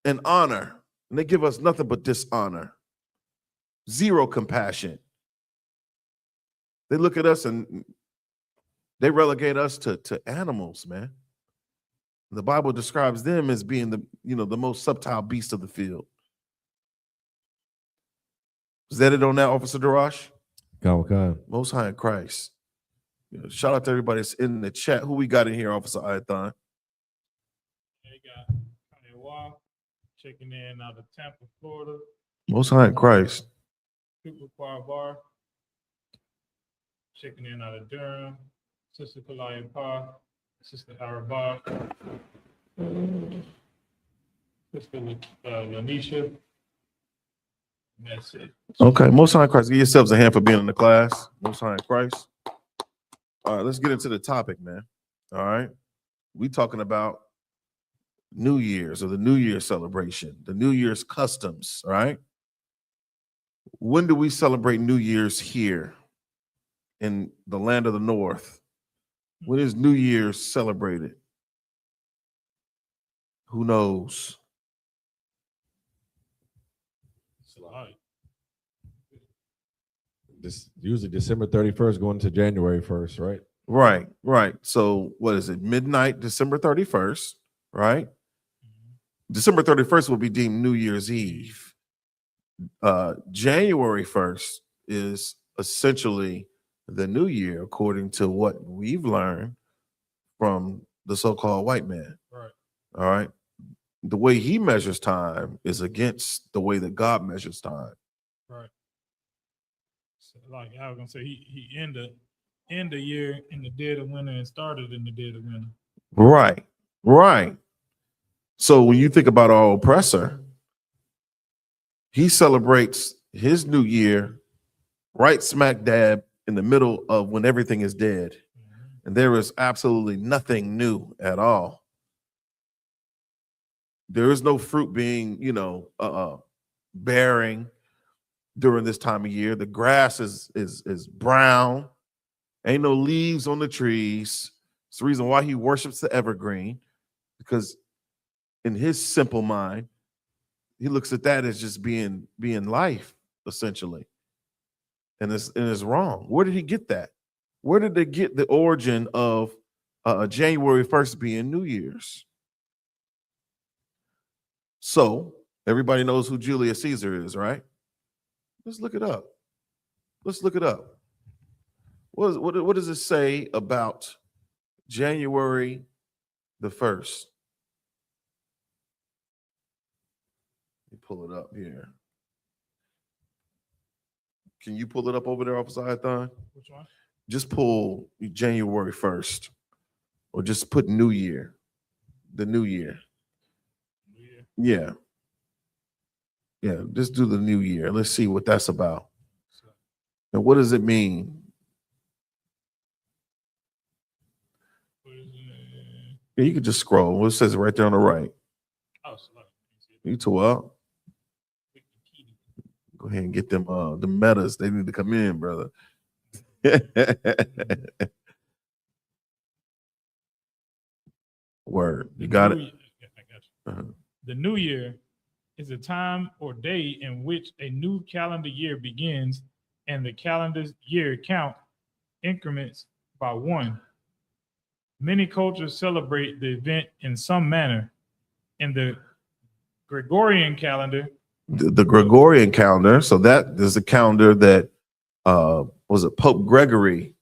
and honor, and they give us nothing but dishonor. Zero compassion. They look at us and they relegate us to animals, man. The Bible describes them as being the most subtle beast of the field. Is that it on that, Officer Darash? God. Most High in Christ. Shout out to everybody that's in the chat. Who we got in here, Officer Ayathon? They got Iowa checking in out of Tampa, Florida. Most High in Christ. Super Choir Bar checking in out of Durham. Sister Kalaya Pa, Sister Araba, Sister Lanisha. And that's it. Okay, Most High in Christ. Give yourselves a hand for being in the class. Most High in Christ. All right, let's get into the topic, man. All right. We talking about New Year's, or the New Year's celebration, the New Year's customs, all right? When do we celebrate New Year's here in the land of the North? When is New Year's celebrated? Who knows? This usually December 31st going to January 1st, right? Right. So what is it? Midnight, December 31st, right? December 31st will be deemed New Year's Eve. January 1st is essentially the new year, according to what we've learned from the so-called white man. Right. All right. The way he measures time is against the way that God measures time. Right. So like I was gonna say, he end the year in the dead of winter and started in the dead of winter. Right. So when you think about our oppressor, he celebrates his new year right smack dab in the middle of when everything is dead. And there is absolutely nothing new at all. There is no fruit being, bearing during this time of year. The grass is brown. Ain't no leaves on the trees. It's the reason why he worships the evergreen, because in his simple mind, he looks at that as just being life, essentially. And it's wrong. Where did he get that? Where did they get the origin of January 1st being New Year's? So everybody knows who Julius Caesar is, right? Let's look it up. Let's look it up. What does it say about January the 1st? Let me pull it up here. Can you pull it up over there, Officer Hython? Which one? Just pull January 1st, or just put New Year, the New Year. Yeah. Yeah, just do the New Year. Let's see what that's about. And what does it mean? Yeah, you can just scroll. What it says right there on the right. You too well. Go ahead and get them the metas. They need to come in, brother. Word. You got it? The New Year is a time or day in which a new calendar year begins, and the calendar year count increments by one. Many cultures celebrate the event in some manner. In the Gregorian calendar, The Gregorian calendar. So that is the calendar that was it Pope Gregory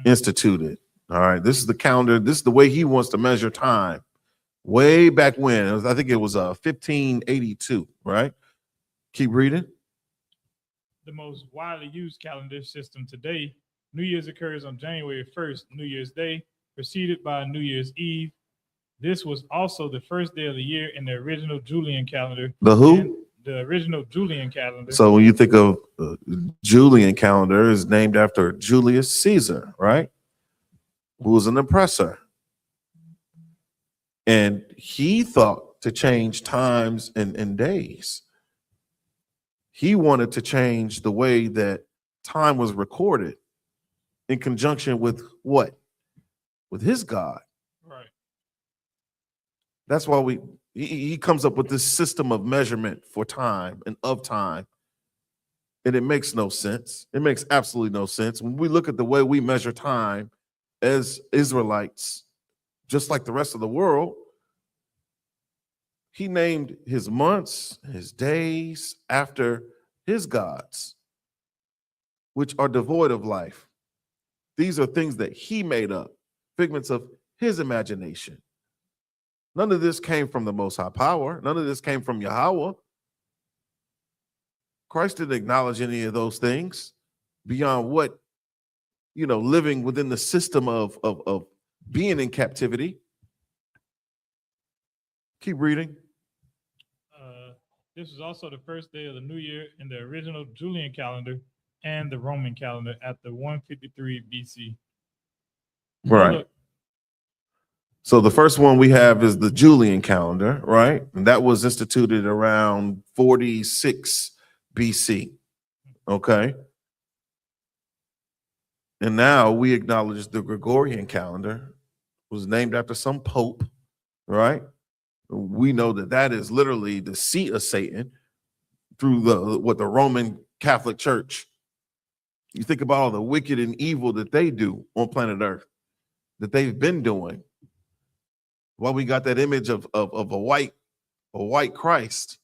instituted. All right. This is the calendar. This is the way he wants to measure time. Way back when, I think it was 1582, right? Keep reading. the most widely used calendar system today, New Year's occurs on January 1st, New Year's Day, preceded by New Year's Eve. This was also the first day of the year in the original Julian calendar. The who? The original Julian calendar. So when you think of Julian calendar, is named after Julius Caesar, right? Who was an oppressor. And he thought to change times and days. He wanted to change the way that time was recorded in conjunction with what? With his God. Right. That's why he comes up with this system of measurement for time and of time. And it makes no sense. It makes absolutely no sense. When we look at the way we measure time as Israelites, just like the rest of the world, he named his months, his days after his gods, which are devoid of life. These are things that he made up, figments of his imagination. None of this came from the Most High Power. None of this came from Yahweh. Christ didn't acknowledge any of those things beyond what, living within the system of being in captivity. Keep reading. This was also the first day of the new year in the original Julian calendar and the Roman calendar at the 153 BC. Right. So the first one we have is the Julian calendar, right? And that was instituted around 46 BC. Okay. And now we acknowledge the Gregorian calendar was named after some pope, right? We know that that is literally the seat of Satan through the Roman Catholic Church. You think about all the wicked and evil that they do on planet Earth, that they've been doing. Why we got that image of a white Christ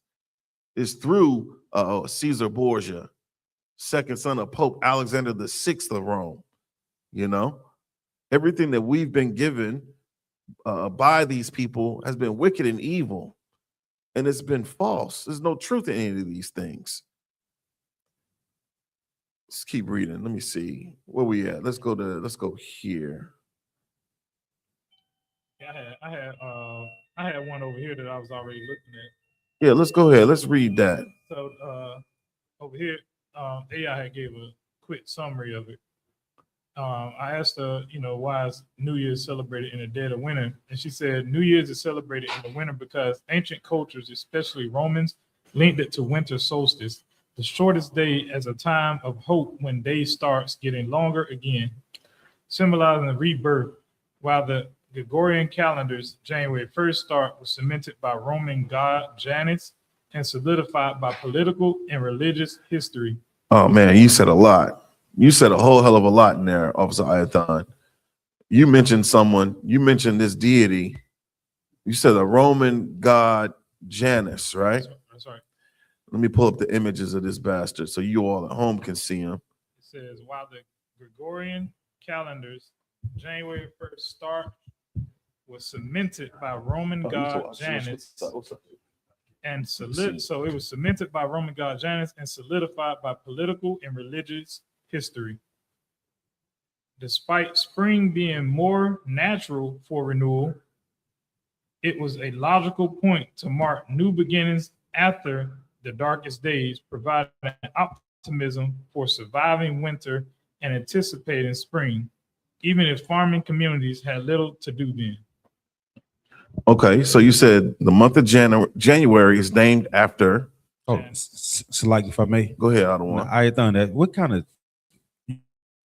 is through Caesar Borgia, second son of Pope Alexander VI of Rome. Everything that we've been given by these people has been wicked and evil, and it's been false. There's no truth in any of these things. Let's keep reading. Let me see where we at. Let's go here. Yeah, I had one over here that I was already looking at. Yeah, let's go ahead. Let's read that. So over here, AI had gave a quick summary of it. I asked her, why is New Year's celebrated in the dead of winter? And she said New Year's is celebrated in the winter because ancient cultures, especially Romans, linked it to winter solstice, the shortest day, as a time of hope when day starts getting longer again, symbolizing the rebirth, while the Gregorian calendar's January 1st start was cemented by Roman god Janus and solidified by political and religious history. Oh man, you said a lot. You said a whole hell of a lot in there, Officer Ayathon. You mentioned this deity. You said a Roman god Janus, right? That's right. Let me pull up the images of this bastard so you all at home can see him. It says, while the Gregorian calendar's January 1st start was cemented by Roman god Janus and so it was cemented by Roman god Janus and solidified by political and religious history. Despite spring being more natural for renewal, it was a logical point to mark new beginnings after the darkest days, providing optimism for surviving winter and anticipating spring, even if farming communities had little to do then. Okay, so you said the month of January is named after. Oh, so like if I may. Go ahead, Adawan. I done that. What kind of,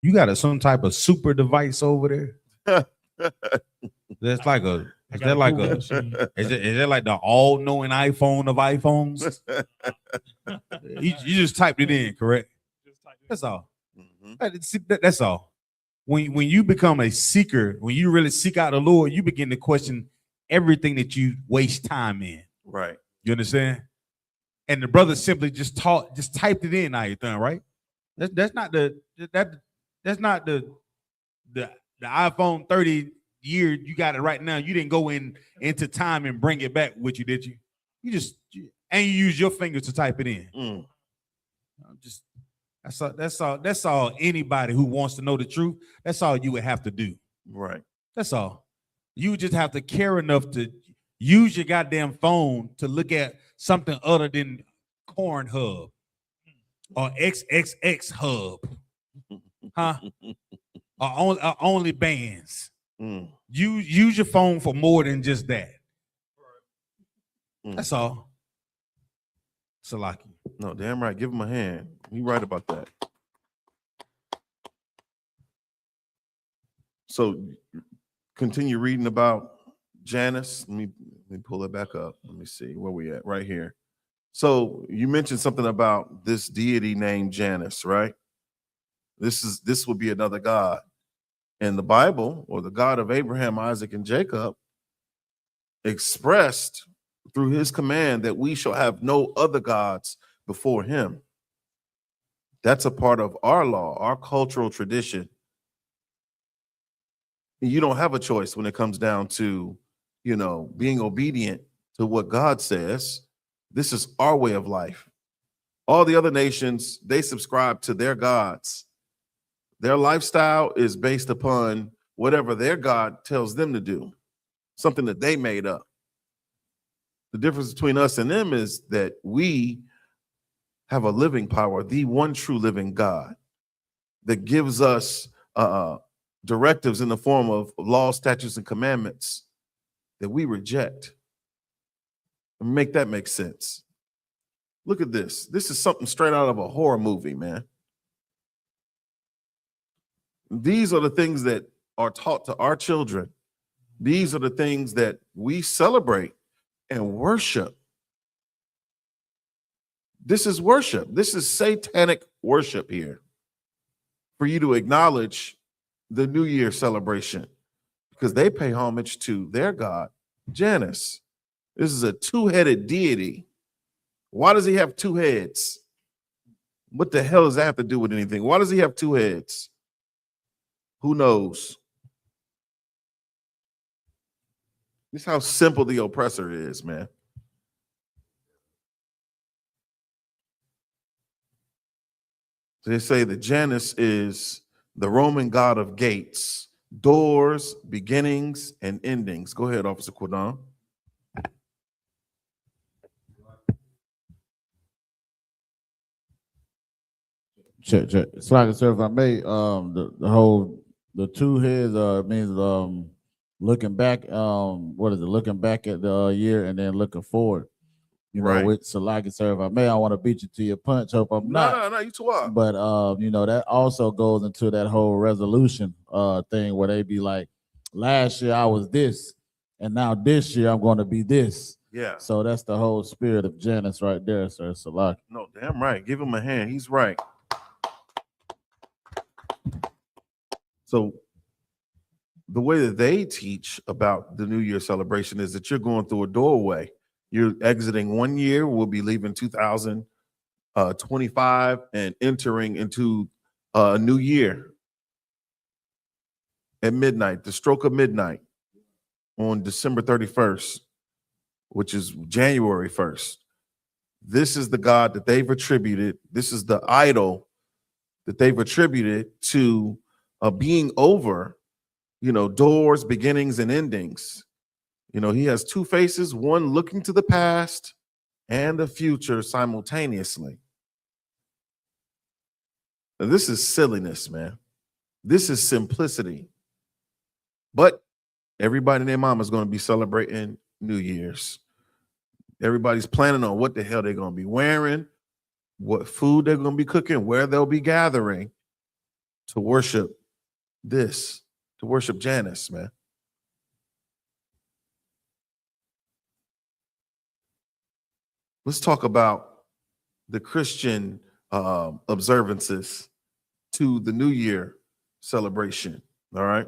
you got some type of super device over there? That's like a, is that like a, is it like the all-knowing iPhone of iPhones? you just typed it in, correct? That's all. That's all. When you become a seeker, when you really seek out the Lord, you begin to question everything that you waste time in. Right. You understand? And the brother simply just typed it in, Ayathan, right? That's not the iPhone 30 year you got it right now. You didn't go into time and bring it back with you, did you? You use your fingers to type it in. That's all anybody who wants to know the truth, that's all you would have to do. Right. That's all. You just have to care enough to use your goddamn phone to look at something other than Cornhub or XXX Hub, huh? Or OnlyBans. Use your phone for more than just that. That's all. Salaki. No, damn right. Give him a hand. You right about that. So continue reading about Janus. Let me pull it back up. Let me see where we at right here. So you mentioned something about this deity named Janus, right? This would be another god. And the Bible, or the God of Abraham, Isaac, and Jacob, expressed through his command that we shall have no other gods before him. That's a part of our law, our cultural tradition. You don't have a choice when it comes down to, being obedient to what God says. This is our way of life. All the other nations, they subscribe to their gods. Their lifestyle is based upon whatever their God tells them to do, something that they made up. The difference between us and them is that we have a living power, the one true living God, that gives us directives in the form of laws, statutes, and commandments that we reject. And make that make sense. Look at this. This is something straight out of a horror movie, man. These are the things that are taught to our children. These are the things that we celebrate and worship. This is worship. This is satanic worship here. For you to acknowledge the New Year celebration, because they pay homage to their god, Janus. This is a two-headed deity. Why does he have two heads? What the hell does that have to do with anything? Why does he have two heads? Who knows? This is how simple the oppressor is, man. So they say that Janus is the Roman god of gates, doors, beginnings, and endings. Go ahead, Officer Quadon. Check. So like I said, if I may, the two heads means looking back, what is it? Looking back at the year and then looking forward. You know, Right. with so like I said, if I may, I want to beat you to your punch. Hope I'm not. No, you too up. But you know, that also goes into that whole resolution thing where they be like, last year I was this, and now this year I'm going to be this. Yeah. So that's the whole spirit of Janice right there, sir. Salaki. No, damn right. Give him a hand. He's right. So the way that they teach about the New Year celebration is that you're going through a doorway. You're exiting one year. We'll be leaving 2025 and entering into a new year at midnight, the stroke of midnight on December 31st, which is January 1st. This is the God that they've attributed. This is the idol that they've attributed to being over, you know, doors, beginnings, and endings. You know, he has two faces, one looking to the past and the future simultaneously. Now, this is silliness, man. This is simplicity. But everybody and their mama is going to be celebrating New Year's. Everybody's planning on what the hell they're going to be wearing, what food they're going to be cooking, where they'll be gathering to worship this, to worship Janice, man. Let's talk about the Christian observances to the New Year celebration, all right?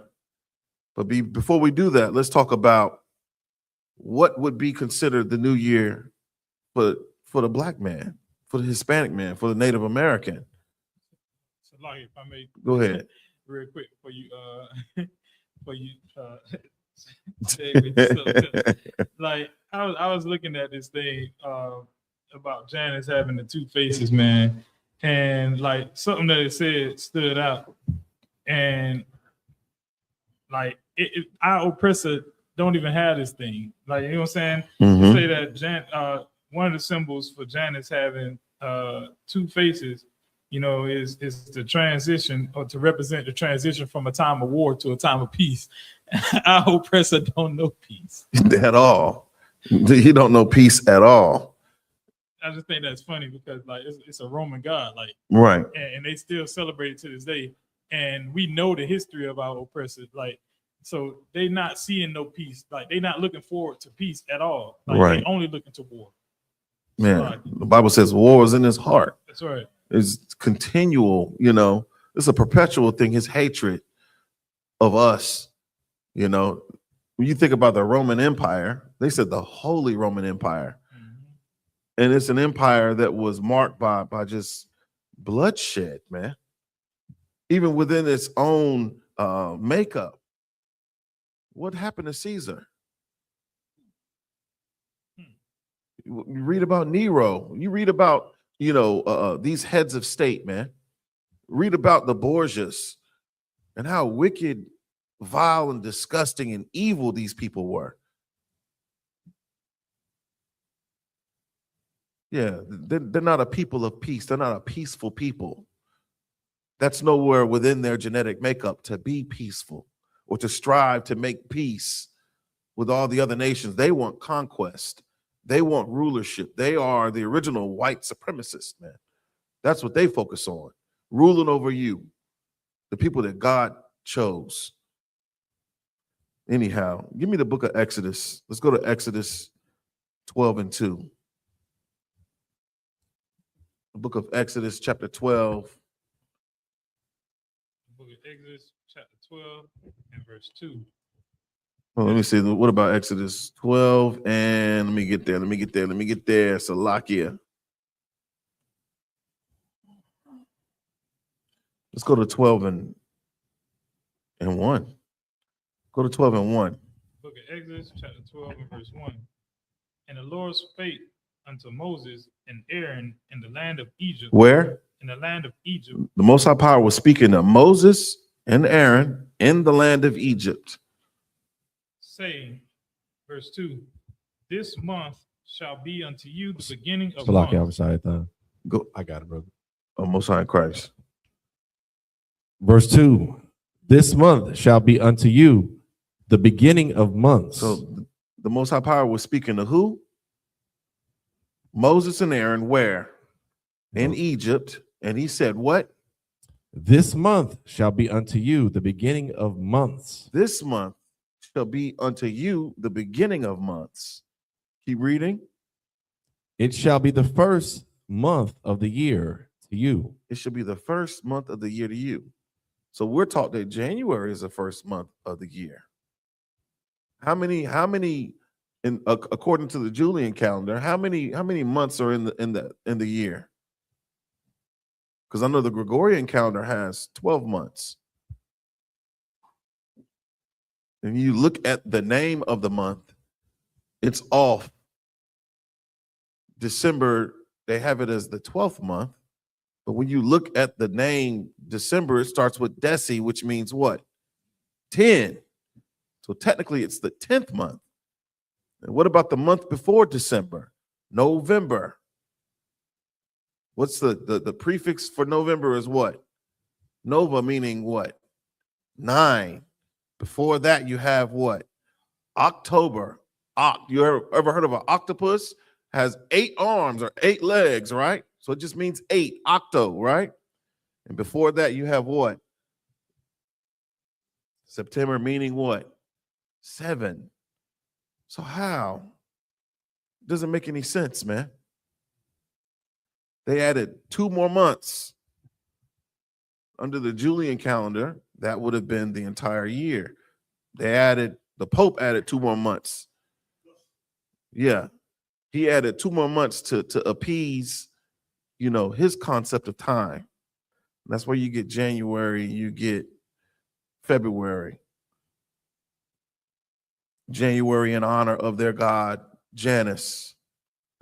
But before we do that, let's talk about what would be considered the New Year for the Black man, for the Hispanic man, for the Native American. So, like, if I may Go ahead. real quick for you, stay with yourself. Like I was looking at this thing about Janice having the two faces, man, and like something that it said stood out, and like our oppressor don't even have this thing. Like, you know what I'm saying? To say that one of the symbols for Janice having two faces, you know, is the transition, or to represent the transition from a time of war to a time of peace. Our oppressor don't know peace at all. He don't know peace at all. I just think that's funny because like it's a Roman god, like Right. and they still celebrate it to this day. And we know the history of our oppressors, like, so they not seeing no peace, like they not looking forward to peace at all. Like, right. They only looking to war. Man, the Bible says war is in his heart. That's right. It's continual, you know, it's a perpetual thing, his hatred of us. You know, when you think about the Roman Empire, they said the Holy Roman Empire. And it's an empire that was marked by just bloodshed, man. Even within its own makeup. What happened to Caesar? You read about Nero. You read about, you know, these heads of state, man. Read about the Borgias and how wicked, vile, and disgusting and evil these people were. Yeah, they're not a people of peace. They're not a peaceful people. That's nowhere within their genetic makeup to be peaceful or to strive to make peace with all the other nations. They want conquest. They want rulership. They are the original white supremacists, man. That's what they focus on, ruling over you, the people that God chose. Anyhow, give me the book of Exodus. Let's go to Exodus 12:2. The book of Exodus, chapter 12. The book of Exodus, chapter 12, and verse 2. Well, let me see. What about Exodus 12? And let me get there. Salakia. Let's go to 12 and 1. Go to 12 and 1. Book of Exodus, chapter 12, and verse 1. And the Lord spake unto Moses and Aaron in the land of Egypt. Where? In the land of Egypt. The Most High Power was speaking to Moses and Aaron in the land of Egypt. Saying, verse 2, this month shall be unto you the beginning of Salaki, months. I'm sorry, Go. I got it, brother. Oh, Most High in Christ. Verse 2, this month shall be unto you the beginning of months. So the Most High Power was speaking to who? Moses and Aaron, where? In Egypt. And he said, what? This month shall be unto you the beginning of months. This month shall be unto you the beginning of months. Keep reading. It shall be the first month of the year to you. It should be the first month of the year to you. So we're taught that January is the first month of the year. How many, according to the Julian calendar, how many months are in the year? Because I know the Gregorian calendar has 12 months. And you look at the name of the month, it's off. December, they have it as the 12th month. But when you look at the name December, it starts with Deci, which means what? 10. So technically it's the 10th month. And what about the month before December? November. What's the prefix for November is what? Nova, meaning what? 9. Before that, you have what? October. You ever heard of an octopus? Has 8 arms or 8 legs, right? So it just means 8, octo, right? And before that, you have what? September, meaning what? 7. So how? Doesn't make any sense, man. They added 2 more months. Under the Julian calendar, that would have been the entire year. The Pope added 2 more months. Yeah. He added 2 more months to appease, his concept of time. That's where you get January, you get February. January in honor of their god, Janus.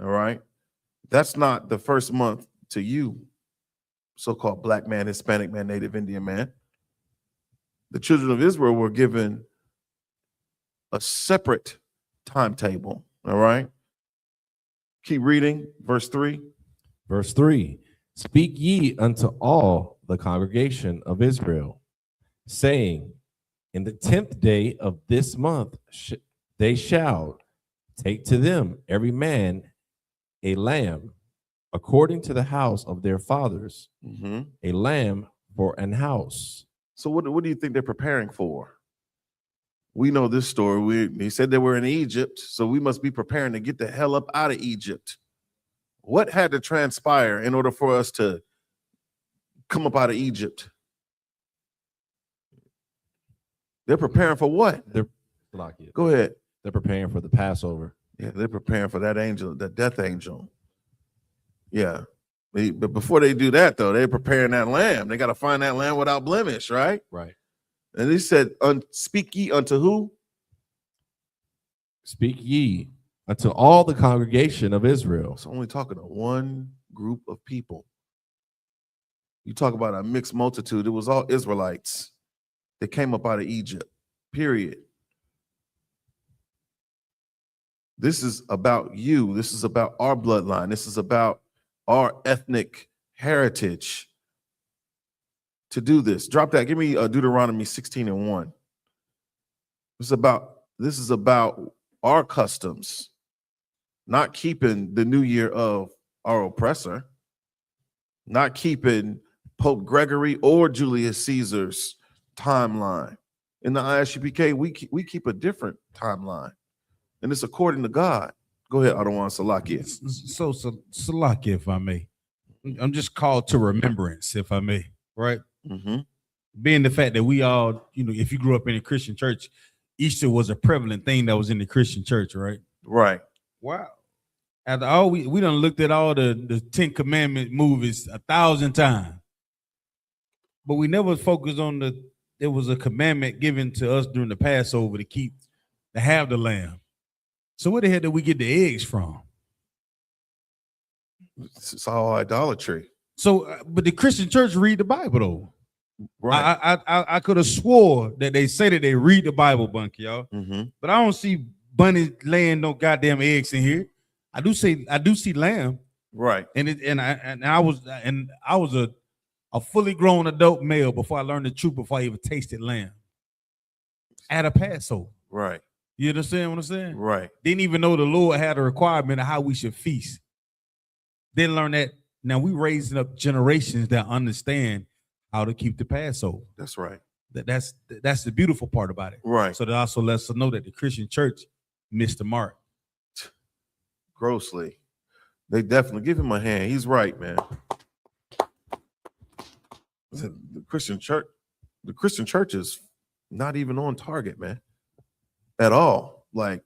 All right. That's not the first month to you, so-called black man, Hispanic man, Native Indian man. The children of Israel were given a separate timetable. All right. Keep reading. Verse 3. Verse 3, speak ye unto all the congregation of Israel, saying, in the 10th day of this month they shall take to them every man a lamb according to the house of their fathers, a lamb for an house. So what do you think they're preparing for? We know this story. They said they were in Egypt, so we must be preparing to get the hell up out of Egypt. What had to transpire in order for us to come up out of Egypt? They're preparing for what? Go ahead. They're preparing for the Passover. Yeah, they're preparing for that angel, that death angel. Yeah. But before they do that, though, they're preparing that lamb. They got to find that lamb without blemish, right? Right. And he said, speak ye unto who? Speak ye unto all the congregation of Israel. It's only talking to one group of people. You talk about a mixed multitude. It was all Israelites that came up out of Egypt, period. This is about you. This is about our bloodline. This is about our ethnic heritage to do this. Drop that. Give me Deuteronomy 16:1. This is about our customs, not keeping the new year of our oppressor, not keeping Pope Gregory or Julius Caesar's timeline. In the I.S.U.P.K, we keep a different timeline, and it's according to God. Go ahead, Adawan Salakia. So Salakia, if I may. I'm just called to remembrance, if I may, right? Being the fact that we all, if you grew up in a Christian church, Easter was a prevalent thing that was in the Christian church, right? Right. Wow. After all, we done looked at all the 10 Commandment movies 1,000 times, but we never focused on there was a commandment given to us during the Passover to have the lamb. So where the hell did we get the eggs from? It's all idolatry. So, but the Christian church read the Bible though. Right. I could have swore that they say that they read the Bible, Bunky, y'all. But I don't see bunny laying no goddamn eggs in here. I do see lamb. Right. And I was a fully grown adult male before I learned the truth, before I even tasted lamb at a Passover. Right. You understand what I'm saying? Right. Didn't even know the Lord had a requirement of how we should feast. Didn't learn that. Now we raising up generations that understand how to keep the Passover. That's right. That's the beautiful part about it. Right. So that also lets us know that the Christian church missed the mark. Grossly. They definitely give him a hand. He's right, man. The Christian church is not even on target, man, at all. Like,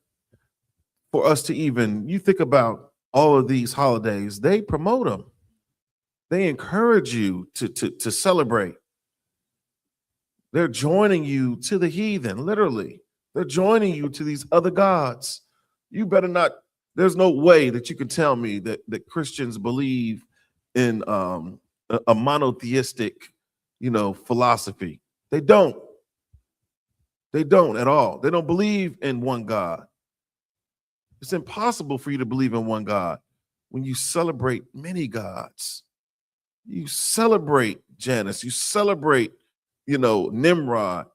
for us to even, you think about all of these holidays, they promote them. They encourage you to celebrate. They're joining you to the heathen, literally. They're joining you to these other gods. You better not, there's no way that you can tell me that Christians believe in a monotheistic, philosophy. They don't. They don't at all. They don't believe in one God. It's impossible for you to believe in one God when you celebrate many gods. You celebrate Janus. You celebrate, Nimrod.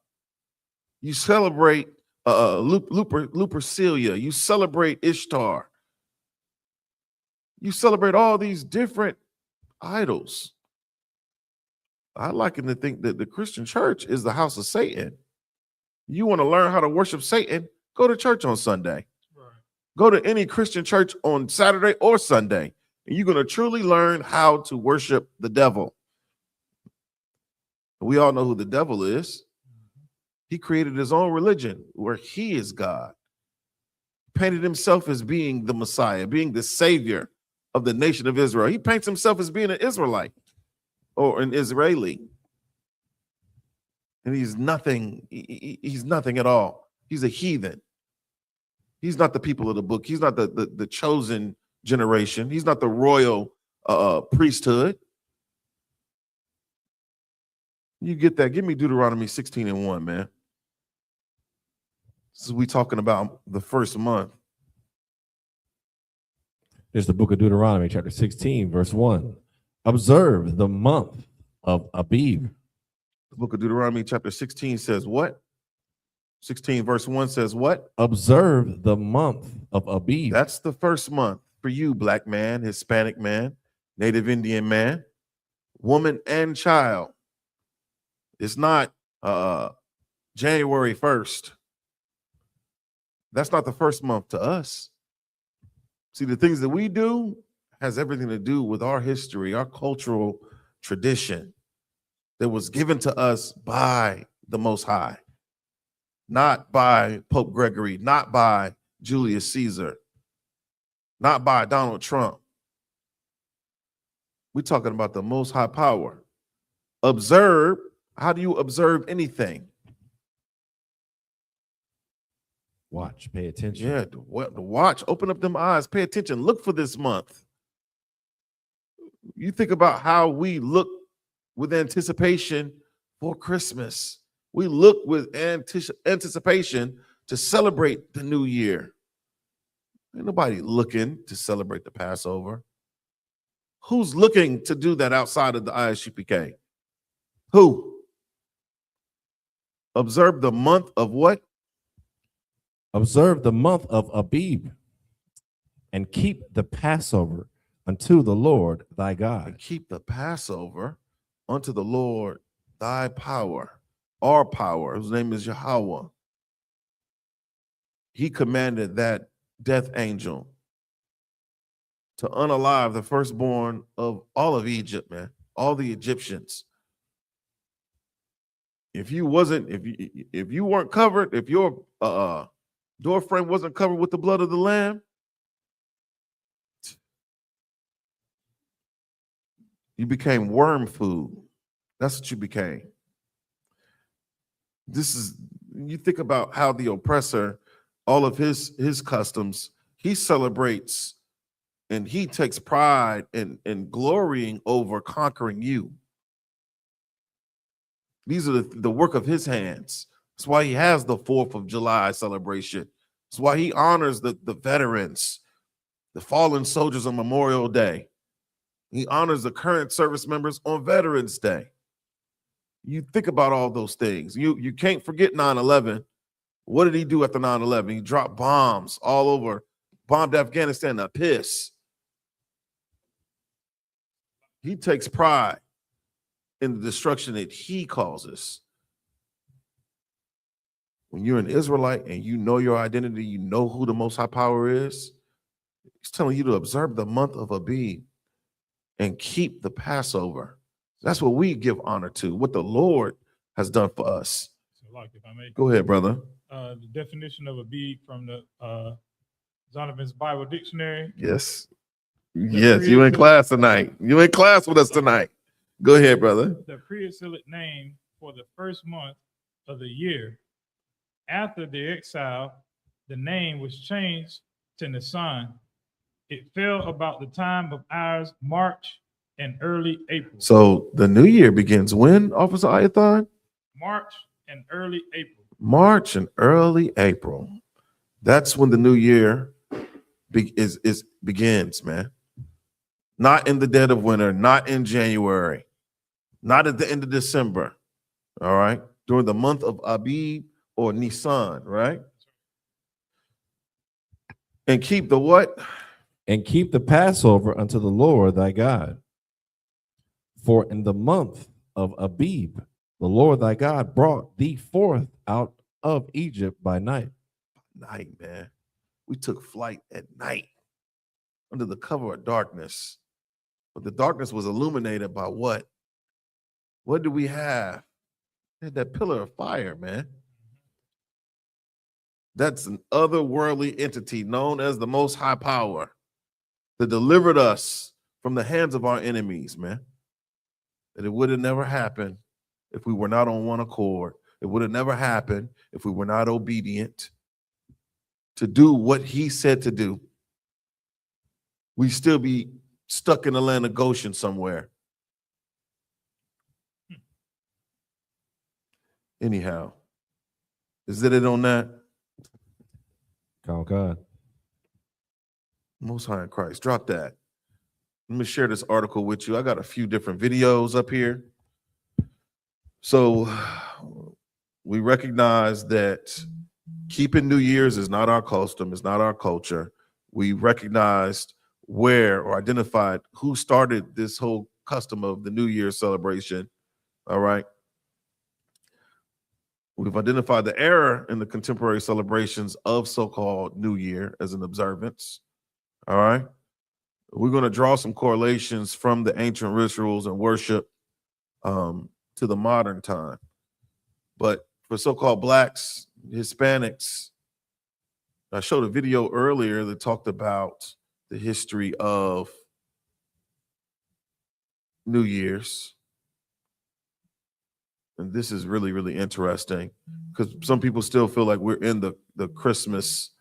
You celebrate Lupercilia. You celebrate Ishtar. You celebrate all these different idols. I like to think that the Christian church is the house of Satan. You want to learn how to worship Satan? Go to church on Sunday. Right. Go to any Christian church on Saturday or Sunday, and you're going to truly learn how to worship the devil. We all know who the devil is. He created his own religion where he is God. Painted himself as being the Messiah, being the savior of the nation of Israel. He paints himself as being an Israelite or an Israeli. And he's nothing. He's nothing at all. He's a heathen. He's not the people of the book. He's not the chosen generation. He's not the royal priesthood. You get that? Give me Deuteronomy 16:1, man. This is we talking about the first month. There's the book of Deuteronomy, chapter 16, verse 1. Observe the month of Abib. The book of Deuteronomy, chapter 16 says what? 16 verse 1 says what? Observe the month of Abib. That's the first month for you, black man, Hispanic man, Native Indian man, woman, and child. It's not January 1st. That's not the first month to us. See, the things that we do has everything to do with our history, our cultural tradition that was given to us by the Most High, not by Pope Gregory, not by Julius Caesar, not by Donald Trump. We're talking about the Most High power. Observe. How do you observe anything? Watch, pay attention. Yeah, to watch, open up them eyes, pay attention, look for this month. You think about how we look with anticipation for Christmas. We look with anticipation to celebrate the new year. Ain't nobody looking to celebrate the Passover. Who's looking to do that outside of the I.S.U.P.K? Who? Observe the month of what? Observe the month of Abib and keep the Passover unto the Lord thy God. And keep the Passover unto the Lord thy power, our power, whose name is Yahweh. He commanded that death angel to unalive the firstborn of all of Egypt, man, all the Egyptians. If you weren't covered, if your door frame wasn't covered with the blood of the Lamb, you became worm food. That's what you became. You think about how the oppressor, all of his customs, he celebrates and he takes pride in glorying over conquering you. These are the work of his hands. That's why he has the 4th of July celebration. That's why he honors the veterans, the fallen soldiers on Memorial Day. He honors the current service members on Veterans Day. You think about all those things. You can't forget 9/11. What did he do after 9/11? He dropped bombs all over, bombed Afghanistan to piss. He takes pride in the destruction that he causes. When you're an Israelite and you know your identity, you know who the Most High Power is, he's telling you to observe the month of Abib and keep the Passover. That's what we give honor to, what the Lord has done for us. So, like, if I may, Go ahead, brother. the definition of a bead from the Zondervan's Bible Dictionary. Yes. Yes, you in class tonight. You in class with us tonight. Go ahead, brother. The pre-exilic name for the first month of the year. After the exile, the name was changed to Nisan. It fell about the time of ours, March and early April. So the new year begins when, Officer Ayathon? March and early April. March and early April. That's when the new year begins, man. Not in the dead of winter, not in January, not at the end of December. All right. During the month of Abib or Nisan, right? And keep the what? And keep the Passover unto the Lord thy God. For in the month of Abib, the Lord thy God brought thee forth out of Egypt by night. Night, man. We took flight at night under the cover of darkness. But the darkness was illuminated by what? What do we have? We had that pillar of fire, man. That's an otherworldly entity known as the Most High Power that delivered us from the hands of our enemies, man. That it would have never happened if we were not on one accord. It would have never happened if we were not obedient to do what he said to do. We'd still be stuck in the land of Goshen somewhere. Anyhow, is that it on that? Call God. Most High in Christ. Drop that. Let me share this article with you. I got a few different videos up here. So we recognize that keeping New Year's is not our custom, it's not our culture. We recognized where or identified who started this whole custom of the New Year's celebration. All right. We've identified the error in the contemporary celebrations of so-called New Year as an observance. All right. We're going to draw some correlations from the ancient rituals and worship to the modern time. But for so-called Blacks, Hispanics, I showed a video earlier that talked about the history of New Year's. And this is really, really interesting because some people still feel like we're in the Christmas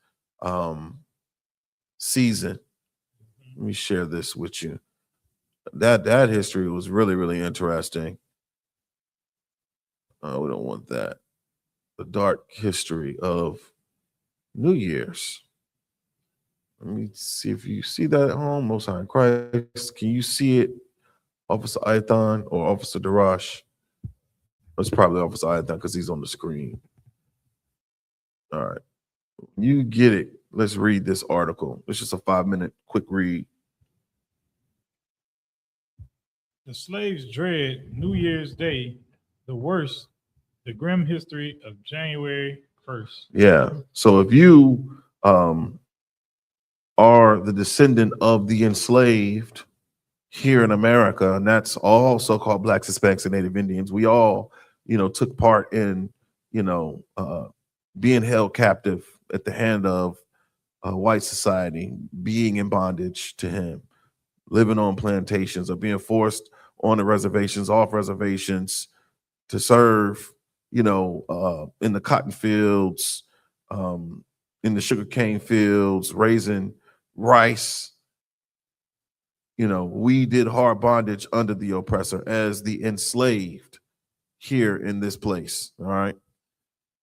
season. Let me share this with you. That history was really, really interesting. We don't want that. The dark history of New Year's. Let me see if you see that at home. Most High in Christ. Can you see it, Officer Ithon or Officer Darash? It's probably Officer Ithon because he's on the screen. All right. You get it. Let's read this article. It's just a 5-minute quick read. The slaves dread New Year's Day, the worst, the grim history of January 1st. Yeah. So if you are the descendant of the enslaved here in America, and that's all so-called Blacks, Hispanics, and Native Indians, we all, took part in, being held captive at the hand of white society, being in bondage to him, living on plantations, or being forced on the reservations, off reservations, to serve, in the cotton fields, in the sugarcane fields, raising rice. We did hard bondage under the oppressor as the enslaved here in this place. All right.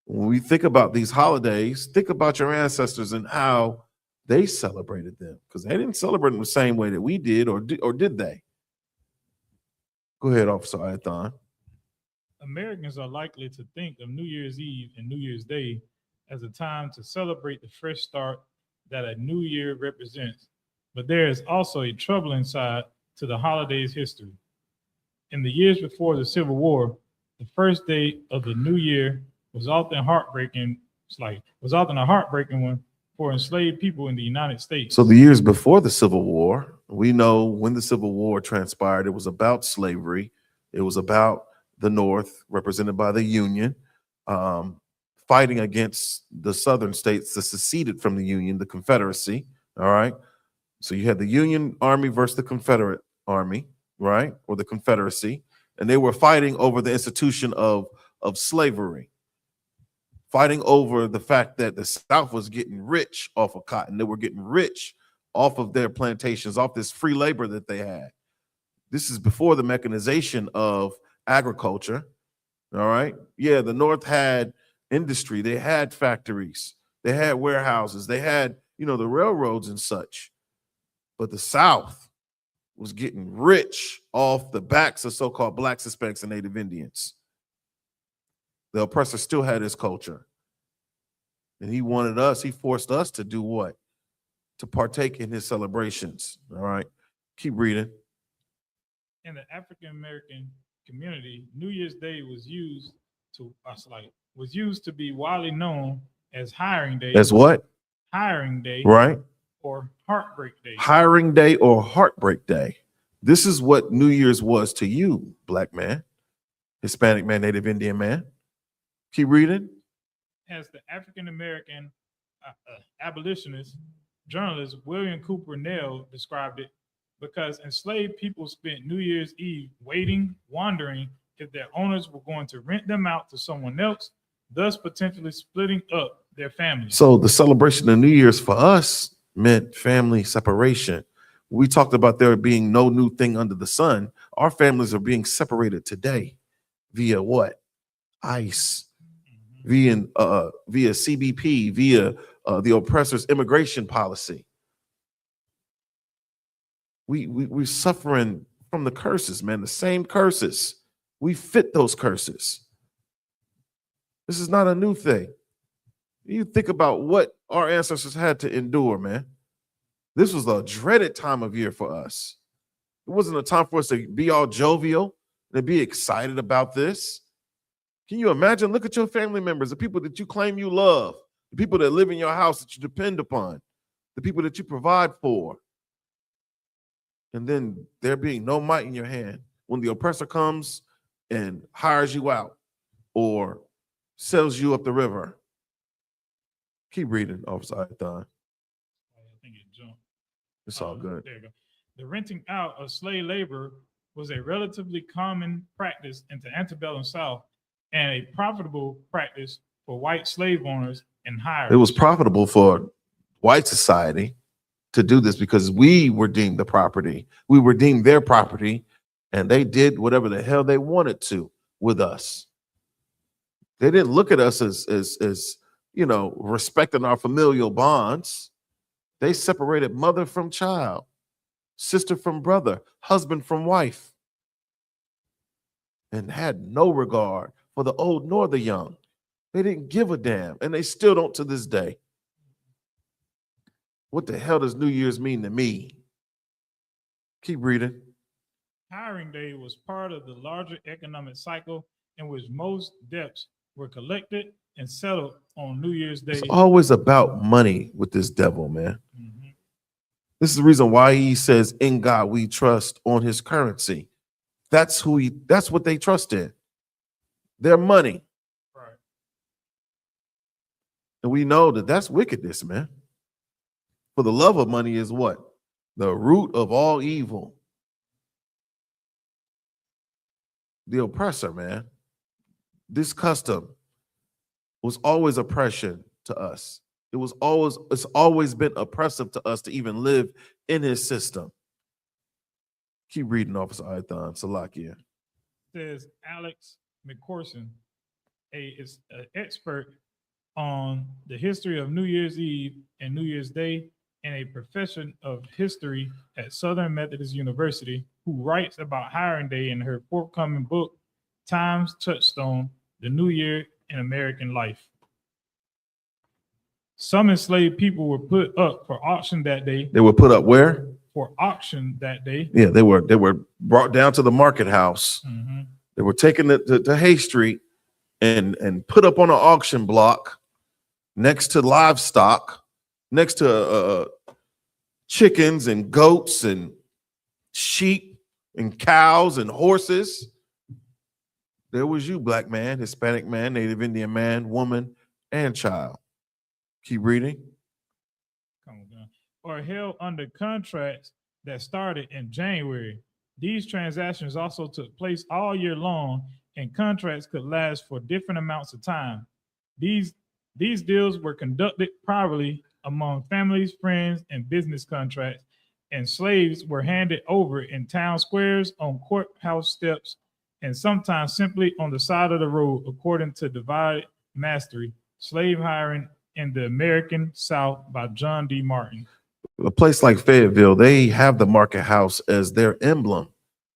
When we think about these holidays, think about your ancestors and how they celebrated them, because they didn't celebrate them the same way that we did, or did they? Go ahead, Officer Ayathon. Americans are likely to think of New Year's Eve and New Year's Day as a time to celebrate the fresh start that a new year represents. But there is also a troubling side to the holiday's history. In the years before the Civil War, the first day of the new year was often a heartbreaking one for enslaved people in the United States. So the years before the Civil War, we know when the Civil War transpired, it was about slavery. It was about the North, represented by the Union, fighting against the Southern states that seceded from the Union, the Confederacy. All right. So you had the Union Army versus the Confederate Army, right? Or the Confederacy. And they were fighting over the institution of slavery, fighting over the fact that the South was getting rich off of cotton. They were getting rich off of their plantations, off this free labor that they had. This is before the mechanization of agriculture. All right. Yeah, the North had industry. They had factories. They had warehouses. They had, the railroads and such. But the South was getting rich off the backs of so-called Blacks, Hispanics, and Native Indians. The oppressor still had his culture. And he forced us to do what? To partake in his celebrations. All right. Keep reading. In the African American community, New Year's Day was used to be widely known as Hiring Day. As what? Hiring Day. Right. Or Heartbreak Day. Hiring Day or Heartbreak Day. This is what New Year's was to you, Black man, Hispanic man, Native Indian man. Keep reading. As the African American abolitionist journalist William Cooper Nell described it, because enslaved people spent New Year's Eve wondering if their owners were going to rent them out to someone else, thus potentially splitting up their families. So the celebration of New Year's for us meant family separation. We talked about there being no new thing under the sun. Our families are being separated today via what? ICE, via CBP, via the oppressor's immigration policy. We're suffering from the curses, man, the same curses. We fit those curses. This is not a new thing. You think about what our ancestors had to endure, man. This was a dreaded time of year for us. It wasn't a time for us to be all jovial and to be excited about this. Can you imagine? Look at your family members, the people that you claim you love, the people that live in your house that you depend upon, the people that you provide for. And then there being no might in your hand when the oppressor comes and hires you out or sells you up the river. Keep reading, Officer Ayathon. I think it jumped. It's all good. There you go. The renting out of slave labor was a relatively common practice in the antebellum South and a profitable practice for white slave owners and hirers. It was profitable for white society to do this because we were deemed the property. We were deemed their property, and they did whatever the hell they wanted to with us. They didn't look at us as respecting our familial bonds. They separated mother from child, sister from brother, husband from wife, and had no regard for the old nor the young. They didn't give a damn, and they still don't to this day. What the hell does New Year's mean to me? Keep reading. Hiring Day was part of the larger economic cycle in which most debts were collected and settled on New Year's Day. It's always about money with this devil, man. Mm-hmm. This is the reason why he says, in God we trust on his currency. That's what they trust in. Their money. Right. And we know that that's wickedness, man. For the love of money is what? The root of all evil. The oppressor, man. This custom was always oppression to us. It's always been oppressive to us to even live in his system. Keep reading, Officer Ayathon, Salakia. Says Alex McCorson, an expert on the history of New Year's Eve and New Year's Day and a professor of history at Southern Methodist University. who writes about hiring day in her forthcoming book, Times Touchstone, The New Year in American Life. Some enslaved people were put up for auction that day. They were put up where? For auction that day. Yeah, they were brought down to the market house. Mhm. They were taken to Hay Street and put up on an auction block next to livestock, next to chickens and goats and sheep and cows and horses. There was you, black man, Hispanic man, Native Indian man, woman, and child. Keep reading. Come on, or held under contracts that started in January. These transactions also took place all year long, and contracts could last for different amounts of time. These deals were conducted privately among families, friends, and business contracts, and slaves were handed over in town squares, on courthouse steps, and sometimes simply on the side of the road, according to Divided Mastery, Slave Hiring in the American South by John D. Martin. A place like Fayetteville, they have the market house as their emblem.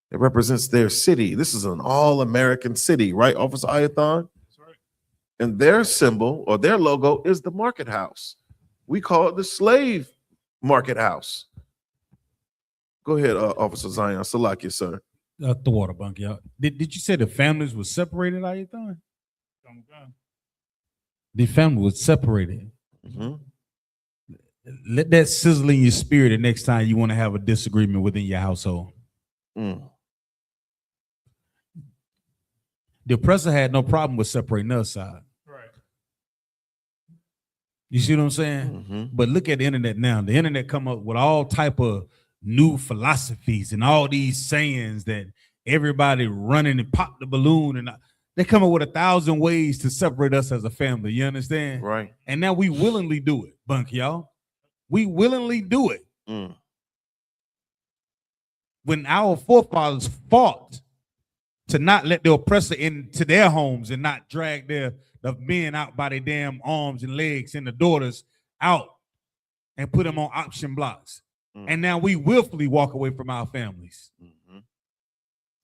It represents their city. This is an all-American city, right, Officer Ayathon? That's right. And their symbol or their logo is the market house. We call it the slave market house. Go ahead, Officer Zion. Salakia, sir. The water bunk, y'all. Did you say the families were separated? How you doing? The family was separated. Mm-hmm. Let that sizzle in your spirit the next time you want to have a disagreement within your household. Mm. The oppressor had no problem with separating us side. Right. You see what I'm saying? Mm-hmm. But look at the internet now. The internet come up with all type of new philosophies and all these sayings that everybody running and pop the balloon, and they come up with 1,000 ways to separate us as a family. You understand? Right. And now we willingly do it, bunk, y'all. We willingly do it. Mm. When our forefathers fought to not let the oppressor into their homes and not drag the men out by their damn arms and legs and the daughters out and put them on auction blocks. Mm. And now we willfully walk away from our families. Mm-hmm.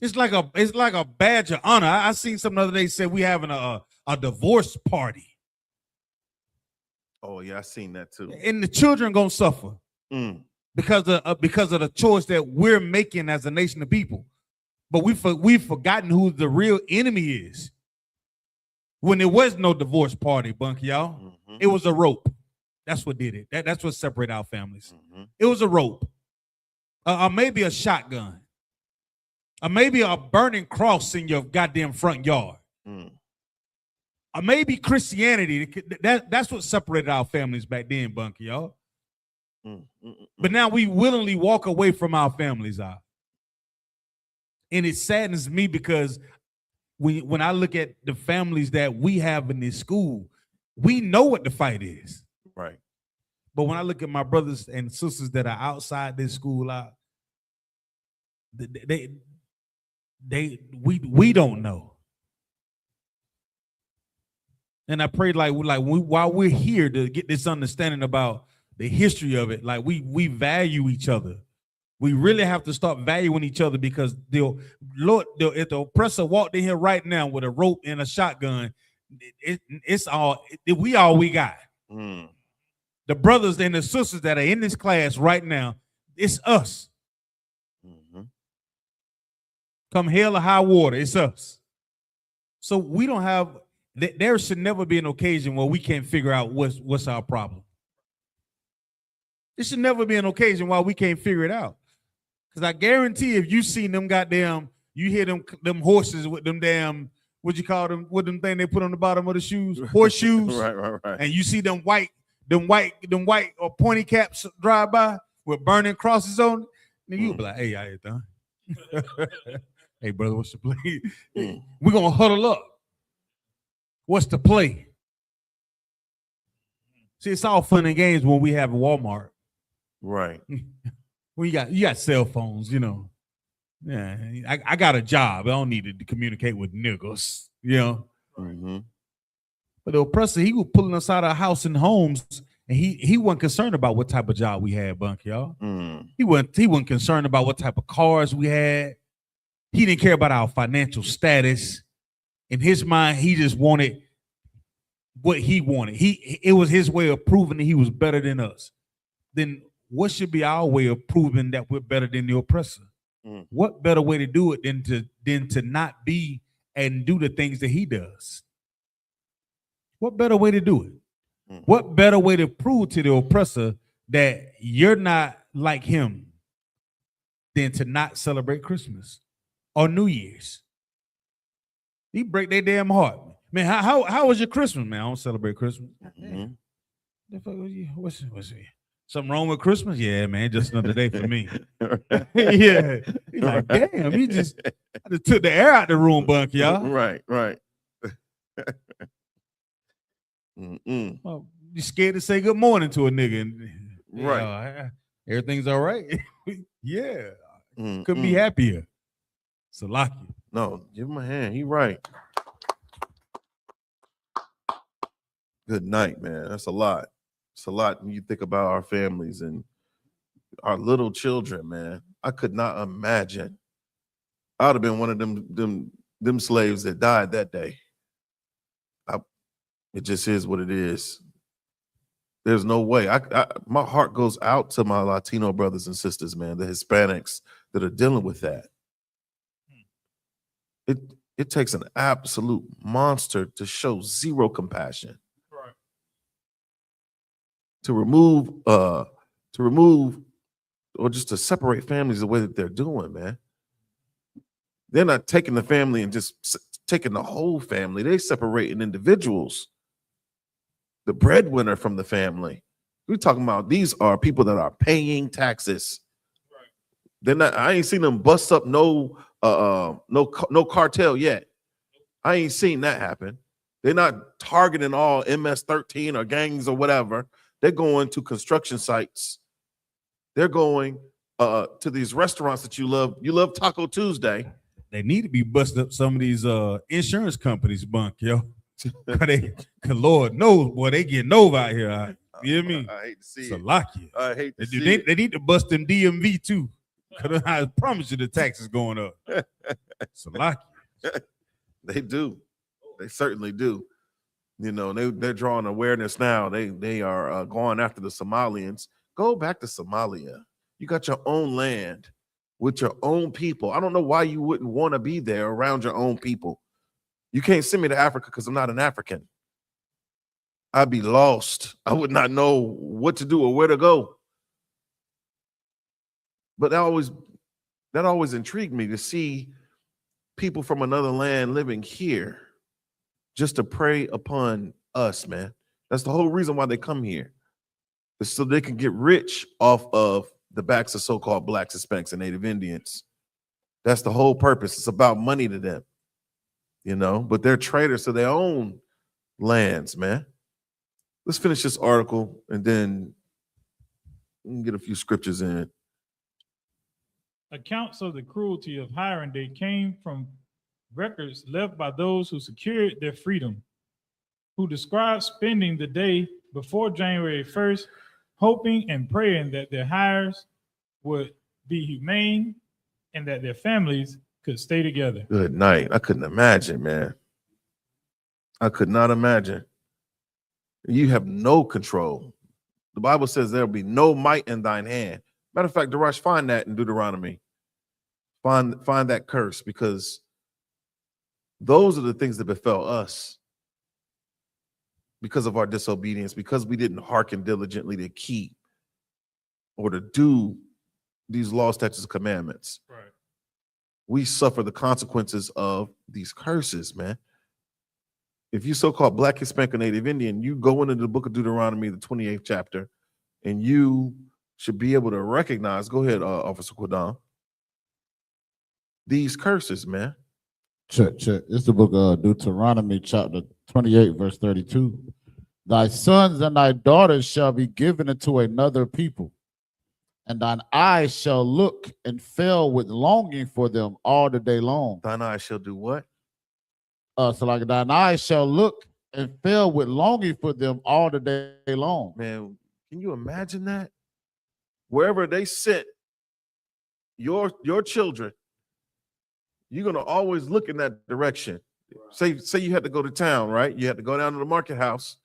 It's like a badge of honor. I seen something the other day said we having a divorce party. Oh yeah, I seen that too. And the children gonna suffer because of the choice that we're making as a nation of people. But we've forgotten who the real enemy is. When there was no divorce party, Bunky, y'all, Mm-hmm. it was a rope. That's what did it. That's what separated our families. Mm-hmm. It was a rope, or maybe a shotgun, or maybe a burning cross in your goddamn front yard. Mm. Or maybe Christianity. That's what separated our families back then, Bunky, y'all. But now we willingly walk away from our families, and it saddens me because when I look at the families that we have in this school, we know what the fight is. Right. But when I look at my brothers and sisters that are outside this school, we don't know. And I pray while we're here to get this understanding about the history of it, like we value each other. We really have to start valuing each other, because if the oppressor walked in here right now with a rope and a shotgun, we all we got. Mm. The brothers and the sisters that are in this class right now, it's us. Mm-hmm. Come hell or high water, it's us. So we don't have. There should never be an occasion where we can't figure out what's our problem. There should never be an occasion why we can't figure it out. Because I guarantee if you seen them goddamn, you hear them horses with them damn, what you call them, with them thing they put on the bottom of the shoes, horseshoes. Right. And you see them white or pointy caps drive by with burning crosses on it, then you be like, hey, I ain't done. Hey, brother, what's the play? We're gonna huddle up. What's the play? See, it's all fun and games when we have a Walmart. Right. When you got cell phones, you know. Yeah, I got a job. I don't need to communicate with niggas, you know. Mm-hmm. But the oppressor, he was pulling us out of our house and homes And he wasn't concerned about what type of job we had, Bunk, y'all. Mm. He wasn't concerned about what type of cars we had. He didn't care about our financial status. In his mind, he just wanted what he wanted. It was his way of proving that he was better than us. Then what should be our way of proving that we're better than the oppressor? Mm. What better way to do it than to not be and do the things that he does? What better way to do it? Mm. What better way to prove to the oppressor that you're not like him than to not celebrate Christmas or New Year's? He break their damn heart. Man, how was your Christmas, man? I don't celebrate Christmas. Mhm. What's something wrong with Christmas? Yeah, man, just another day for me. Yeah. He's like, damn, you just took the air out the room, Bunk, y'all. Right. Mm-mm. Well, you scared to say good morning to a nigga. And, Right. Everything's all right. Yeah. Mm-mm. Couldn't be happier. Salaki. No, give him a hand. He right. Good night, man. That's a lot. It's a lot when you think about our families and our little children, man. I could not imagine. I would have been one of them slaves that died that day. It just is what it is. There's no way. My heart goes out to my Latino brothers and sisters, man, the Hispanics that are dealing with that. It takes an absolute monster to show zero compassion. Right. To remove or just to separate families the way that they're doing, man. They're not taking the family and just taking the whole family. They're separating individuals. The breadwinner from the family. We're talking about these are people that are paying taxes. Right. They're not. I ain't seen them bust up no cartel yet. I ain't seen that happen. They're not targeting all MS-13 or gangs or whatever. They're going to construction sites. They're going to these restaurants that you love. You love Taco Tuesday. They need to be busting up some of these insurance companies, Bunk, yo. Cause Lord knows, boy, they getting over out here. You hear me? I hate to see it. Salakia. I hate to see it. They need to bust them DMV too. Cause I promise you the tax is going up. Salakia. They do. They certainly do. You know, they're drawing awareness now. They are going after the Somalians. Go back to Somalia. You got your own land with your own people. I don't know why you wouldn't want to be there around your own people. You can't send me to Africa because I'm not an African. I'd be lost. I would not know what to do or where to go. But that always intrigued me to see people from another land living here just to prey upon us, man. That's the whole reason why they come here. It's so they can get rich off of the backs of so-called Blacks, Hispanics, and Native Indians. That's the whole purpose. It's about money to them, you know, but they're traitors to their own lands, man. Let's finish this article and then we can get a few scriptures in. Accounts of the cruelty of hiring day came from records left by those who secured their freedom, who described spending the day before January 1st, hoping and praying that their hires would be humane and that their families could stay together. Good night. I couldn't imagine, man. I could not imagine. You have no control. The Bible says there'll be no might in thine hand. Matter of fact, Darash, find that in Deuteronomy. Find that curse, because those are the things that befell us because of our disobedience, because we didn't hearken diligently to keep or to do these laws, statutes, and commandments. Right. We suffer the consequences of these curses, man. If you so-called Black, Hispanic, or Native Indian, you go into the book of Deuteronomy, the 28th chapter, and you should be able to recognize, go ahead, Officer Quadam, these curses, man. Check. It's the book of Deuteronomy, chapter 28, verse 32. Thy sons and thy daughters shall be given into another people, and thine eyes shall look and fail with longing for them all the day long. Thine eyes shall do what? So like thine eyes shall look and fell with longing for them all the day long. Man, can you imagine that? Wherever they sit, your children, you're gonna always look in that direction. Say you had to go to town, right? You had to go down to the market house,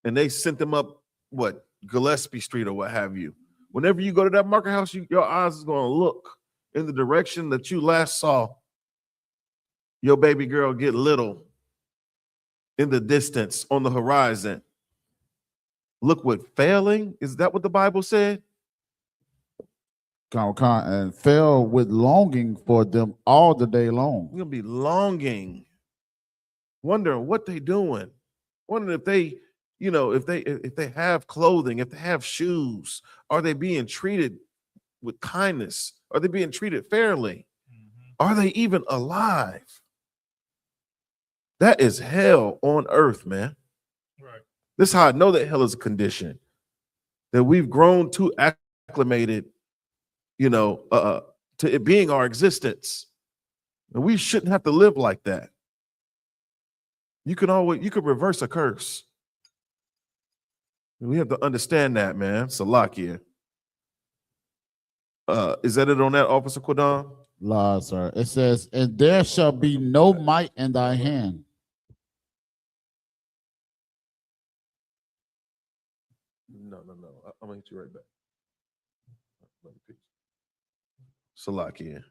and they sent them up what, Gillespie Street or what have you. Whenever you go to that market house, your eyes is gonna look in the direction that you last saw your baby girl get little in the distance on the horizon. Look what failing, is that what the Bible said? And fell with longing for them all the day long. We're gonna be longing, wondering what they doing, wondering if they, if they have clothing, if they have shoes, are they being treated with kindness? Are they being treated fairly? Are they even alive? That is hell on earth, man. Right. This is how I know that hell is a condition, that we've grown too acclimated, to it being our existence. And we shouldn't have to live like that. You could reverse a curse. We have to understand that, man. Salakia. Is that it on that, Officer Quadon? La, sir. It says, and there shall be no might in thy hand. No. I'm gonna hit you right back. Salakia.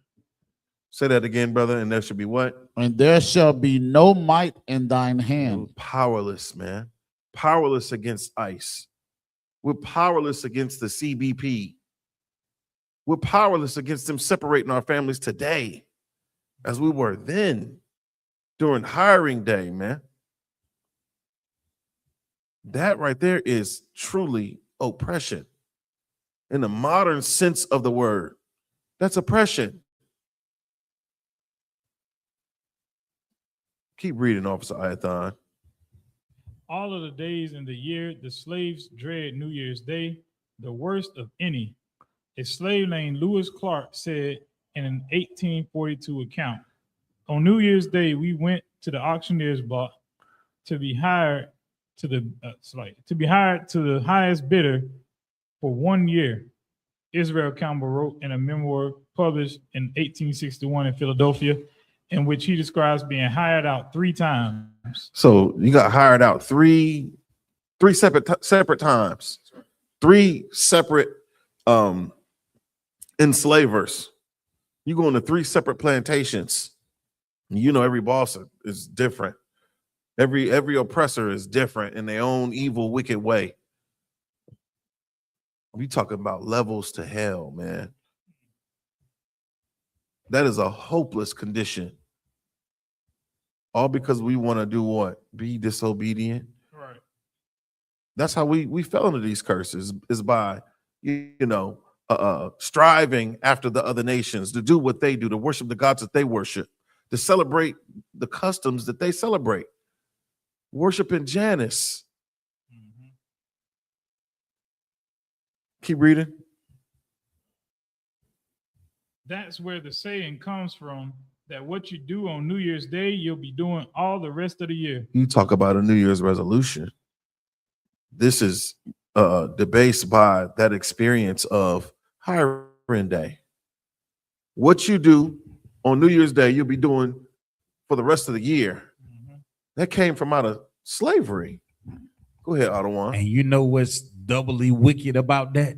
Say that again, brother, and there should be what? And there shall be no might in thine hand. We're powerless, man. Powerless against ICE. We're powerless against the CBP. We're powerless against them separating our families today as we were then during hiring day, man. That right there is truly oppression in the modern sense of the word. That's oppression. Keep reading, Officer Ayathon. All of the days in the year, the slaves dread New Year's Day, the worst of any. A slave named Lewis Clark said in an 1842 account, on New Year's Day, we went to the auctioneer's block to be hired to the highest bidder for 1 year. Israel Campbell wrote in a memoir published in 1861 in Philadelphia, in which he describes being hired out 3 times. So you got hired out three separate times, 3 separate enslavers. You go into 3 separate plantations. Every boss is different. Every oppressor is different in their own evil, wicked way. We talking about levels to hell, man. That is a hopeless condition. All because we want to do what? Be disobedient. Right. That's how we fell into these curses, is by, striving after the other nations, to do what they do, to worship the gods that they worship, to celebrate the customs that they celebrate. Worshiping Janus. Keep reading. That's where the saying comes from, that what you do on New Year's Day, you'll be doing all the rest of the year. You talk about a New Year's resolution. This is debased by that experience of hiring day. What you do on New Year's Day, you'll be doing for the rest of the year. That came from out of slavery. Go ahead, Ottawa. And you know what's doubly wicked about that?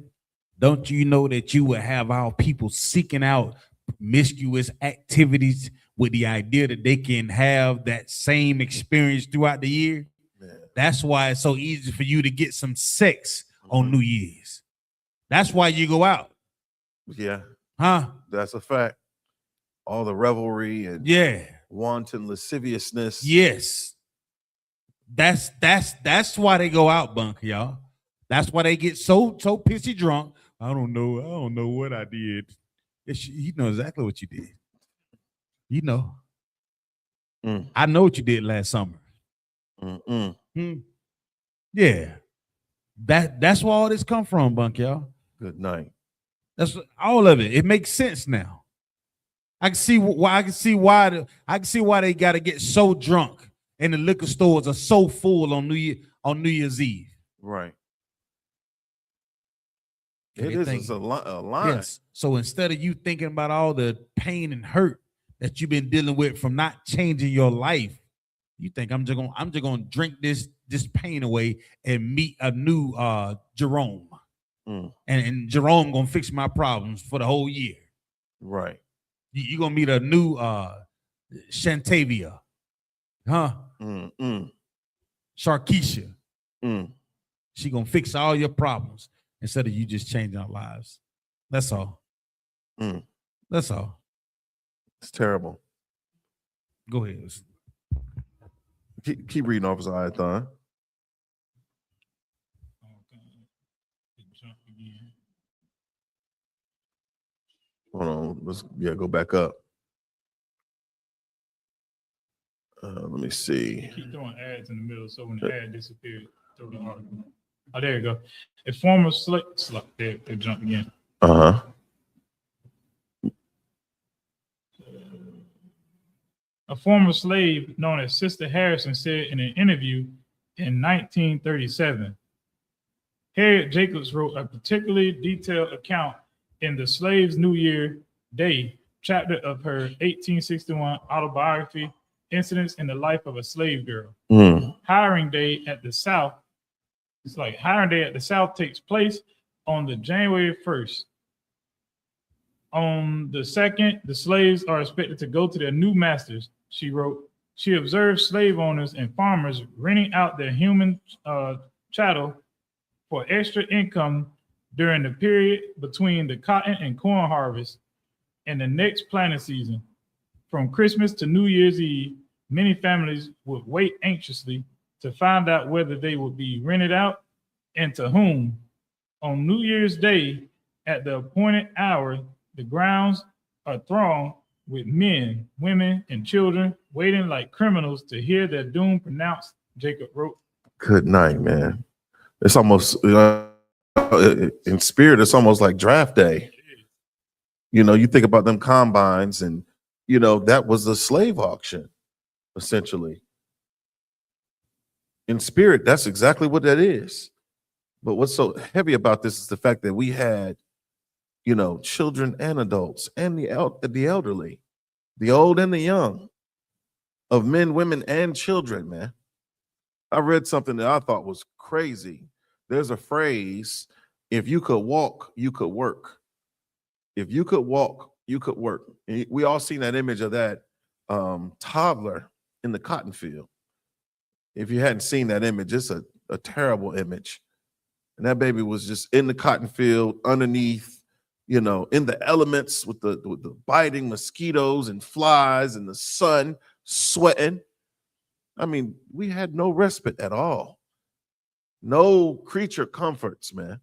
Don't you know that you will have our people seeking out promiscuous activities with the idea that they can have that same experience throughout the year? Man. That's why it's so easy for you to get some sex on New Year's. That's why you go out. Yeah. Huh? That's a fact. All the revelry and wanton lasciviousness. Yes. That's why they go out, Bunker, y'all. That's why they get so pissy drunk. I don't know what I did. You know exactly what you did. You know. I know what you did last summer. Yeah. That's where all this come from, Bunk, y'all. Good night. That's all of it. It makes sense now. I can see why they got to get so drunk and the liquor stores are so full on New Year's Eve. Right. And It they is. think- It's a line. Yes. So instead of you thinking about all the pain and hurt that you've been dealing with from not changing your life, you think I'm just gonna drink this pain away and meet a new Jerome. And Jerome gonna fix my problems for the whole year. Right. You're gonna meet a new Shantavia, huh? Sharkeisha. She gonna fix all your problems instead of you just changing our lives. That's all. That's all. It's terrible. Go ahead. Keep reading, Officer Ayathon. Hold on. Let's go back up. Let me see. Keep throwing ads in the middle, so when the ad disappears, throw the article. Oh, there you go. A former slave. There, they jump again. A former slave known as Sister Harrison said in an interview in 1937, Harriet Jacobs wrote a particularly detailed account in the Slave's New Year Day chapter of her 1861 autobiography, Incidents in the Life of a Slave Girl. Hiring day at the South. It's like hiring day at the South takes place on the January 1st. On the 2nd, the slaves are expected to go to their new masters, she wrote. She observed slave owners and farmers renting out their human chattel for extra income during the period between the cotton and corn harvest and the next planting season. From Christmas to New Year's Eve, many families would wait anxiously to find out whether they would be rented out and to whom. On New Year's Day, at the appointed hour, the grounds are thronged with men, women, and children waiting like criminals to hear their doom pronounced, Jacob wrote. Good night, man. It's almost, in spirit, it's almost like draft day. You know, you think about them combines and, you know, that was a slave auction, essentially. In spirit, that's exactly what that is. But what's so heavy about this is the fact that we had, you know, children and adults and the elderly, the old and the young, of men, women, and children, man. I read something that I thought was crazy. There's a phrase, if you could walk, you could work. If you could walk, you could work. And we all seen that image of that toddler in the cotton field. If you hadn't seen that image, it's a terrible image. And that baby was just in the cotton field underneath, you know, in the elements with the biting mosquitoes and flies and the sun, sweating. I mean, we had no respite at all. No creature comforts, man.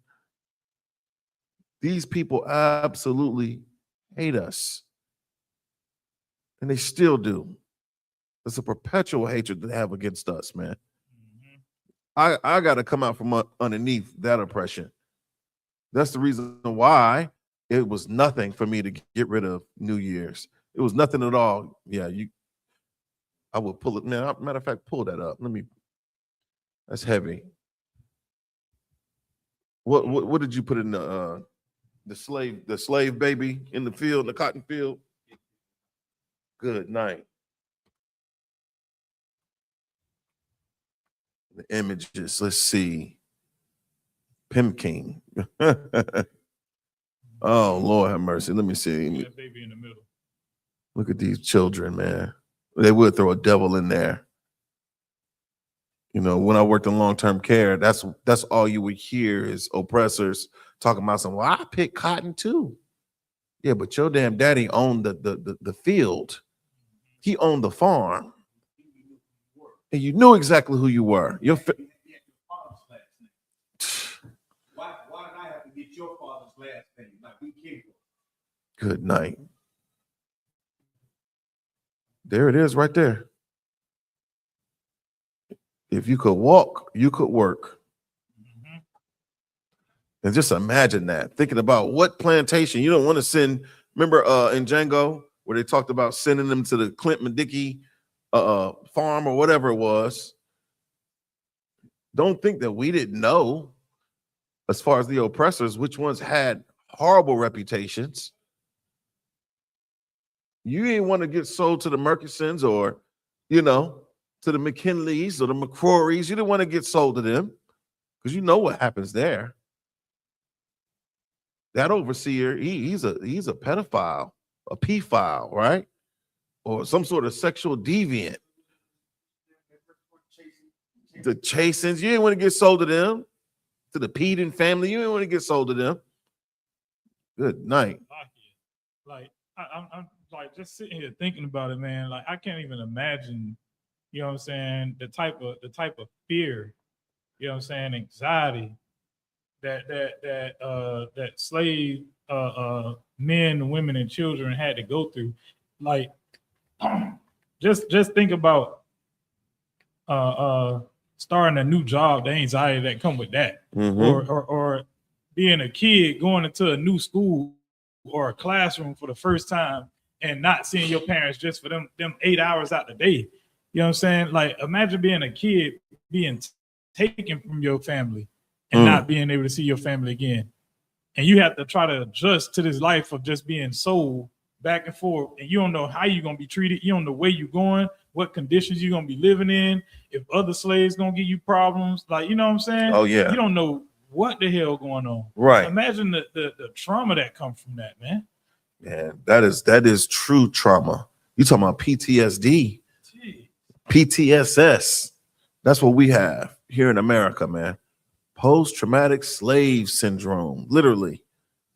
These people absolutely hate us. And they still do. It's a perpetual hatred they have against us, man. I got to come out from underneath that oppression. That's the reason why it was nothing for me to get rid of New Year's. It was nothing at all. Yeah, I would pull it. Man, matter of fact, pull that up. That's heavy. What did you put in the slave baby in the field, in the cotton field? Good night. The images, let's see. Pimp King. Oh, Lord have mercy. Let me see. That baby in the middle. Look at these children, man. They would throw a devil in there. You know, when I worked in long-term care, that's all you would hear is oppressors talking about something. Well, I pick cotton too. Yeah, but your damn daddy owned the field. He owned the farm. And you knew exactly who you were. Why did I have to get your father's last name? Like we came from. Good night. There it is right there. If you could walk, you could work. And just imagine that. Thinking about what plantation. You don't want to send, remember in Django, where they talked about sending them to the Clint Dickey farm or whatever it was. Don't think that we didn't know, as far as the oppressors, which ones had horrible reputations. You didn't want to get sold to the Murchisons or, to the McKinleys or the McCrorys. You didn't want to get sold to them because you know what happens there. That overseer, he's a pedophile, a pedophile, right? Or some sort of sexual deviant. The Chasins, you didn't want to get sold to them. To the Peden family, you didn't want to get sold to them. Good night. Like I'm like just sitting here thinking about it, man. Like I can't even imagine, you know what I'm saying, the type of fear, you know what I'm saying, anxiety that slave men, women, and children had to go through. Like just think about starting a new job, the anxiety that come with that. Or being a kid going into a new school or a classroom for the first time and not seeing your parents just for them 8 hours out the day. You know what I'm saying? Like imagine being a kid being taken from your family and not being able to see your family again. And you have to try to adjust to this life of just being sold back and forth. And you don't know how you're going to be treated. You don't know where you're going, what conditions you're going to be living in, if other slaves going to give you problems. Like, you know what I'm saying? Oh, yeah. You don't know what the hell going on. Right. Imagine the trauma that comes from that, man. Yeah, that is true trauma. You talking about PTSD, PTSS. That's what we have here in America, man. Post-traumatic slave syndrome, literally.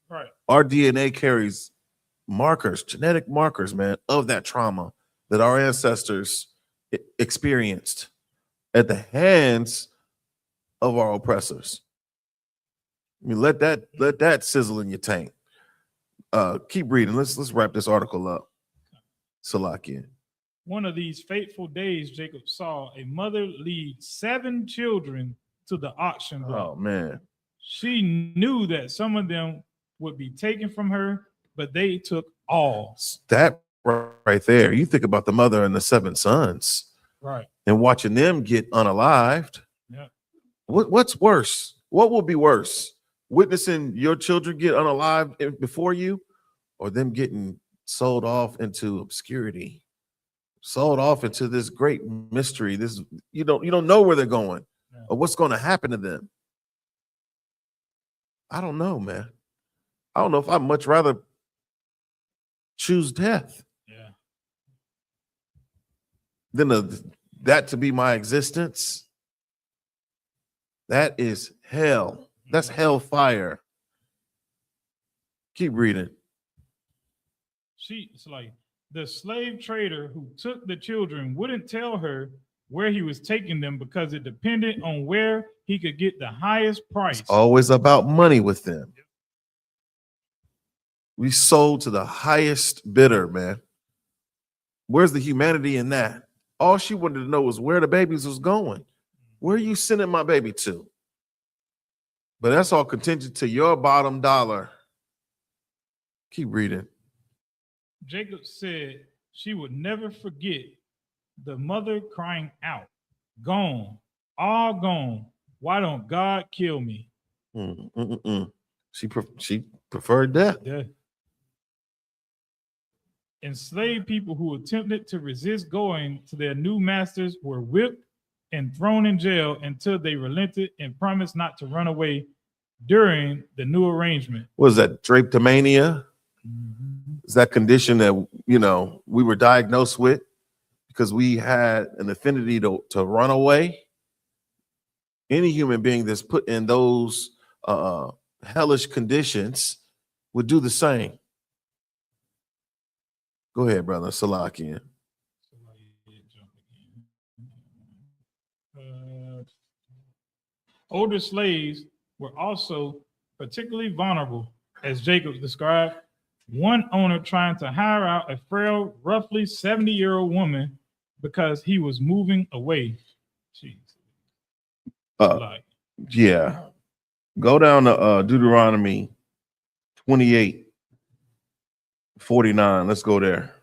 Right. Our DNA carries markers, genetic markers, man, of that trauma that our ancestors experienced at the hands of our oppressors. I mean, let that sizzle in your tank. Keep reading. Let's wrap this article up. Salakia. One of these fateful days, Jacob saw a mother lead 7 children to the auction block. Oh man. She knew that some of them would be taken from her, but they took all. That right there. You think about the mother and the 7 sons. Right. And watching them get unalived. Yeah. What's worse? What will be worse? Witnessing your children get unalived before you, or them getting sold off into obscurity, sold off into this great mystery. This you don't know where they're going or what's going to happen to them. I don't know, man. I don't know if I'd much rather choose death than that to be my existence. That is hell. That's hellfire. Keep reading. It's like the slave trader who took the children wouldn't tell her where he was taking them because it depended on where he could get the highest price. It's always about money with them. We sold to the highest bidder, man. Where's the humanity in that? All she wanted to know was where the babies was going. Where are you sending my baby to? But that's all contingent to your bottom dollar. Keep reading. Jacob said she would never forget the mother crying out, "Gone, all gone. Why don't God kill me?" She preferred death. Yeah. Enslaved people who attempted to resist going to their new masters were whipped and thrown in jail until they relented and promised not to run away during the new arrangement. What is that, drapetomania? Is that condition that we were diagnosed with because we had an affinity to run away? Any human being that's put in those hellish conditions would do the same. Go ahead, brother. Salakian. Older slaves were also particularly vulnerable, as Jacob described. One owner trying to hire out a frail, roughly 70-year-old woman because he was moving away. Yeah. Go down to Deuteronomy 28:49. Let's go there.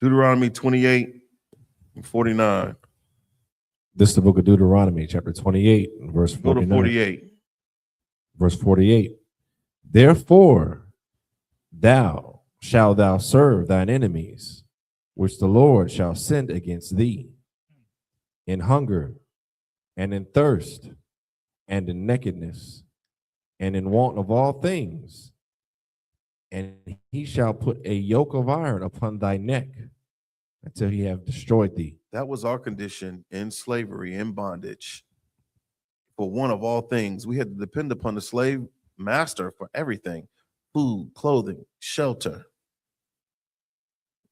Deuteronomy 28, 49. This is the book of Deuteronomy, chapter 28, verse Go 49. to 48. Verse 48. Therefore, thou shalt thou serve thine enemies, which the Lord shall send against thee, in hunger, and in thirst, and in nakedness, and in want of all things. And he shall put a yoke of iron upon thy neck until he have destroyed thee. That was our condition in slavery, in bondage. For one of all things, we had to depend upon the slave master for everything: food, clothing, shelter.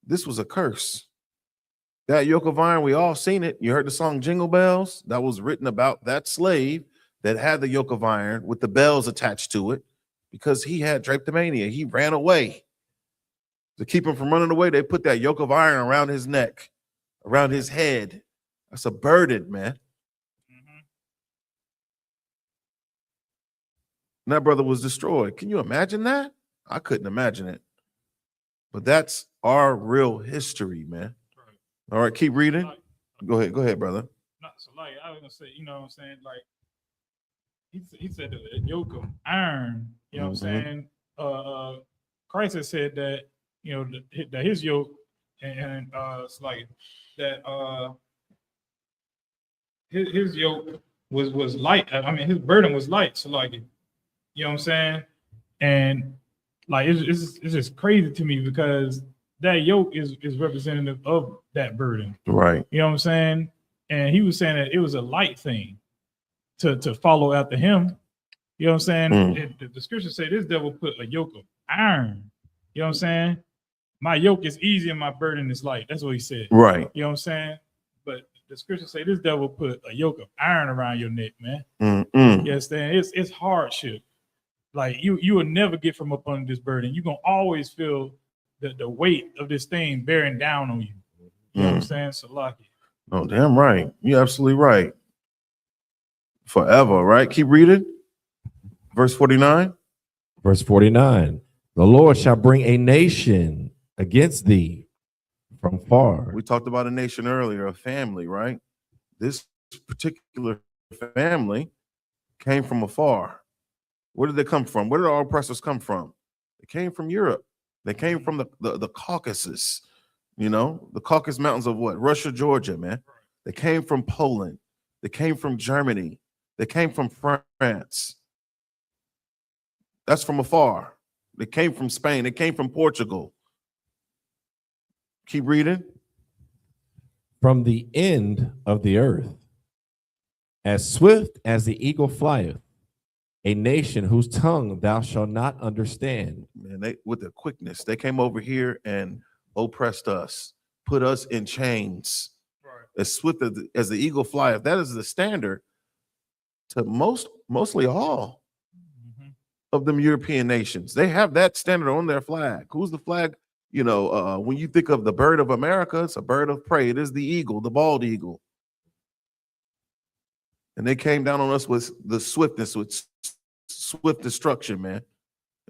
This was a curse. That yoke of iron, we all seen it. You heard the song Jingle Bells? That was written about that slave that had the yoke of iron with the bells attached to it because he had drapetomania. He ran away. To keep him from running away, they put that yoke of iron around his neck, around his head. That's a burden, man. And that brother was destroyed. Can you imagine that? I couldn't imagine it. But that's our real history, man. All right, keep reading. Go ahead, brother. Not so like I was gonna say, you know what I'm saying? Like he said the yoke of iron, you know what I'm saying? Christ has said that, you know, that his yoke and it's like that his yoke was light. I mean, his burden was light. So like, you know what I'm saying? And like it's just crazy to me because that yoke is representative of that burden. Right. You know what I'm saying? And he was saying that it was a light thing to follow after him. You know what I'm saying? The scripture say this devil put a yoke of iron. You know what I'm saying? My yoke is easy and my burden is light. That's what he said. Right. You know what I'm saying? But the scripture say this devil put a yoke of iron around your neck, man. You understand? It's hardship. Like you will never get from up under this burden. You're gonna always feel the weight of this thing bearing down on you. You know what I'm saying? So lucky. Oh, damn right. You're absolutely right. Forever, right? Keep reading. Verse 49. Verse 49. The Lord shall bring a nation against thee from far. We talked about a nation earlier, a family, right? This particular family came from afar. Where did they come from? Where did our oppressors come from? They came from Europe. They came from the Caucasus, you know, the Caucasus Mountains of what? Russia, Georgia, man. They came from Poland. They came from Germany. They came from France. That's from afar. They came from Spain. They came from Portugal. Keep reading. From the end of the earth, as swift as the eagle flieth, a nation whose tongue thou shalt not understand. Man, they with their quickness, they came over here and oppressed us, put us in chains. Right. As swift as the eagle flieth. That is the standard to mostly all of them European nations. They have that standard on their flag. Who's the flag? You know, when you think of the bird of America, it's a bird of prey. It is the eagle, the bald eagle. And they came down on us with the swiftness, with swift destruction, man.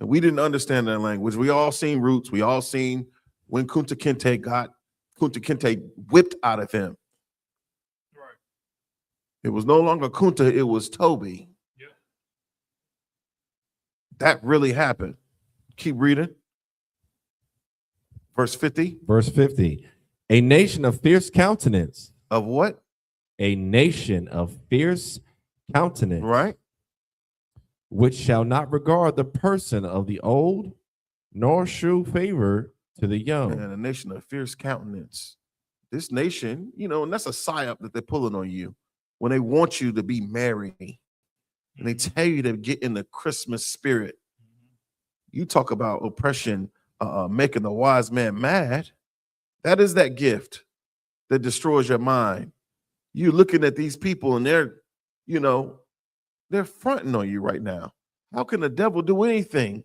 And we didn't understand that language. We all seen Roots. We all seen when Kunta Kinte got Kunta Kinte whipped out of him. Right. It was no longer Kunta, it was Toby. Yeah. That really happened. Keep reading. Verse 50. Verse 50. A nation of fierce countenance. Of what? A nation of fierce countenance. Right. Which shall not regard the person of the old, nor shew favor to the young. And a nation of fierce countenance. This nation, you know, and that's a psyop that they're pulling on you when they want you to be merry and they tell you to get in the Christmas spirit. You talk about oppression, making the wise man mad. That is that gift that destroys your mind. You're looking at these people and they're, you know, they're fronting on you right now. How can the devil do anything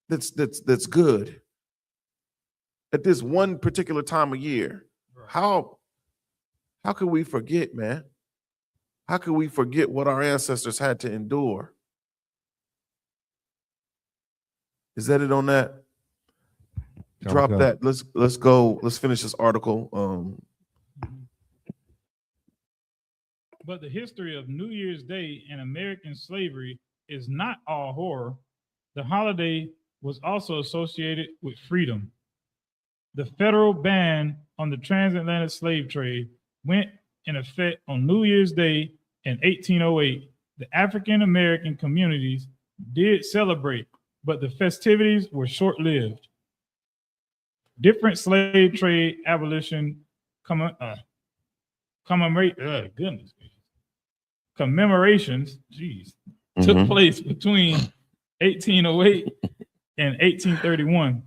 that's good at this one particular time of year? How can we forget, man? How can we forget what our ancestors had to endure? Is that it on that? Drop that. Let's go. Let's finish this article. But the history of New Year's Day and American slavery is not all horror. The holiday was also associated with freedom. The federal ban on the transatlantic slave trade went in effect on New Year's Day in 1808. The African American communities did celebrate, but the festivities were short lived. Different slave trade abolition commemorations, took place between 1808 and 1831,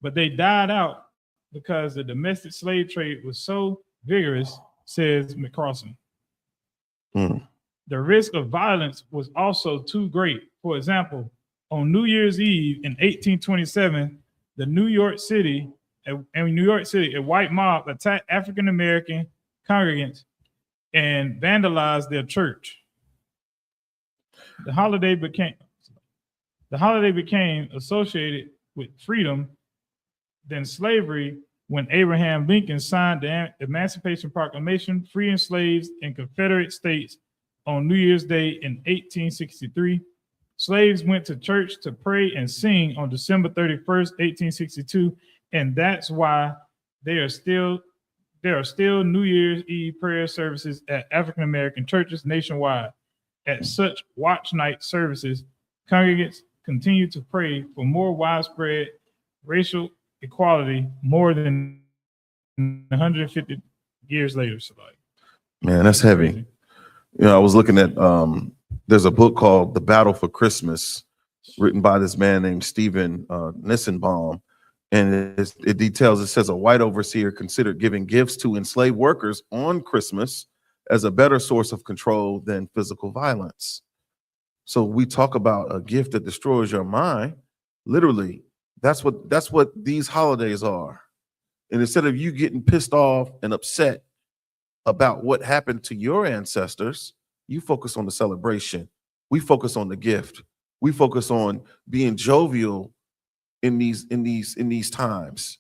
but they died out because the domestic slave trade was so vigorous, says McCrossan. The risk of violence was also too great. For example, on New Year's Eve in 1827, in New York City, a white mob attacked African American congregants and vandalized their church. The holiday became associated with freedom, then slavery, when Abraham Lincoln signed the Emancipation Proclamation, freeing slaves in Confederate states on New Year's Day in 1863. Slaves went to church to pray and sing on December 31st, 1862, and that's why there are still New Year's Eve prayer services at African American churches nationwide. At such watch night services, congregants continue to pray for more widespread racial equality more than 150 years later. So like, man, that's heavy. You know, I was looking at there's a book called The Battle for Christmas, written by this man named Stephen Nissenbaum. And it details, it says a white overseer considered giving gifts to enslaved workers on Christmas as a better source of control than physical violence. So we talk about a gift that destroys your mind. Literally, that's what these holidays are. And instead of you getting pissed off and upset about what happened to your ancestors, you focus on the celebration. We focus on the gift. We focus on being jovial in these times.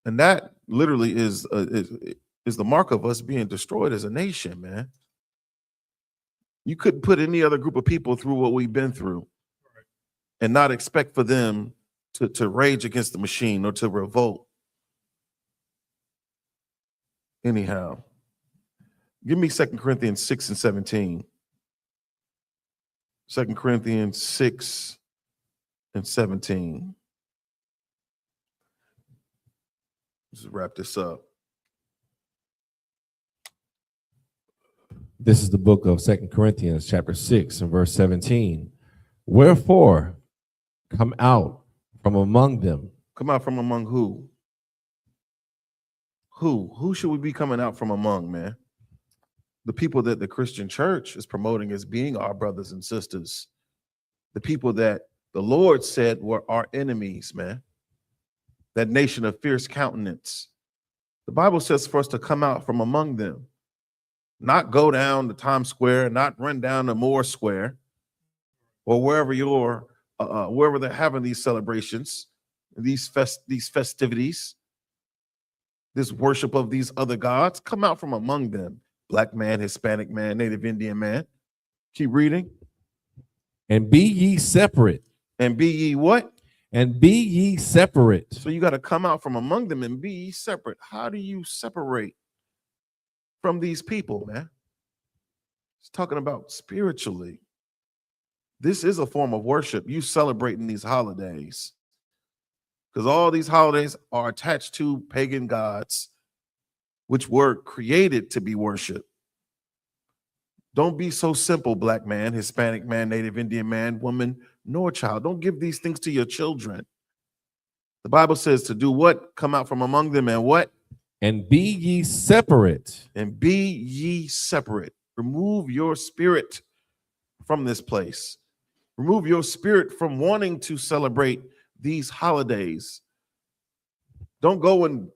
And that literally is the mark of us being destroyed as a nation, man. You couldn't put any other group of people through what we've been through and not expect for them to rage against the machine or to revolt. Anyhow, give me 2 Corinthians 6 and 17. 2 Corinthians 6 and 17. Let's wrap this up. This is the book of 2 Corinthians, chapter 6, and verse 17. Wherefore, come out from among them. Come out from among who? Who should we be coming out from among, man? The people that the Christian church is promoting as being our brothers and sisters. The people that the Lord said were our enemies, man. That nation of fierce countenance. The Bible says for us to come out from among them. Not go down to Times Square, not run down to Moore Square, or wherever wherever they're having these celebrations, these festivities, this worship of these other gods. Come out from among them. Black man, Hispanic man, Native Indian man. Keep reading. And be ye separate. And be ye what? And be ye separate. So you got to come out from among them and be ye separate. How do you separate from these people, man? It's talking about spiritually. This is a form of worship. You celebrating these holidays. Because all these holidays are attached to pagan gods, which were created to be worshiped. Don't be so simple, black man, Hispanic man, Native Indian man, woman, nor child. Don't give these things to your children. The Bible says to do what? Come out from among them and what? And be ye separate. And be ye separate. Remove your spirit from this place. Remove your spirit from wanting to celebrate these holidays. Don't go and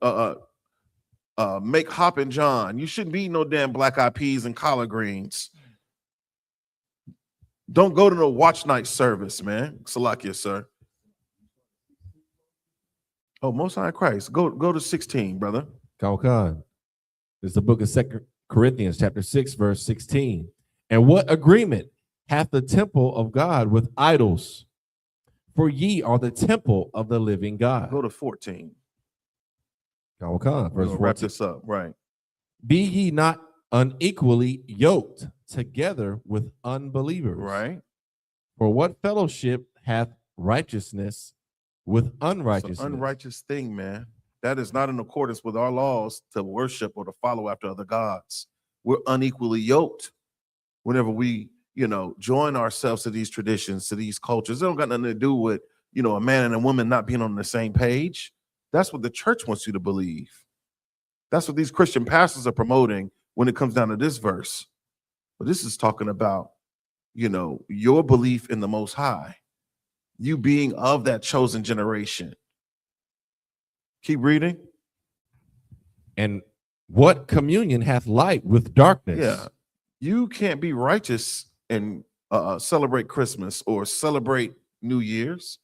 make Hop and John. You shouldn't be no damn black eyed peas and collard greens. Don't go to no watch night service, man. Salakia, sir. Oh, Most High Christ. Go to 16, brother. Khan. It's the book of 2 Corinthians chapter 6, verse 16. And what agreement hath the temple of God with idols? For ye are the temple of the living God. Go to 14. Come on, We're verse gonna wrap 14. this up. Right. Be ye not unequally yoked together with unbelievers. Right. For what fellowship hath righteousness with It's unrighteousness? an unrighteous thing, man. That is not in accordance with our laws to worship or to follow after other gods. We're unequally yoked whenever we, join ourselves to these traditions, to these cultures. It don't got nothing to do with, a man and a woman not being on the same page. That's what the church wants you to believe. That's what these Christian pastors are promoting when it comes down to this verse. But this is talking about, your belief in the Most High, you being of that chosen generation. Keep reading. And what communion hath light with darkness? Yeah. You can't be righteous and celebrate Christmas or celebrate New Year's.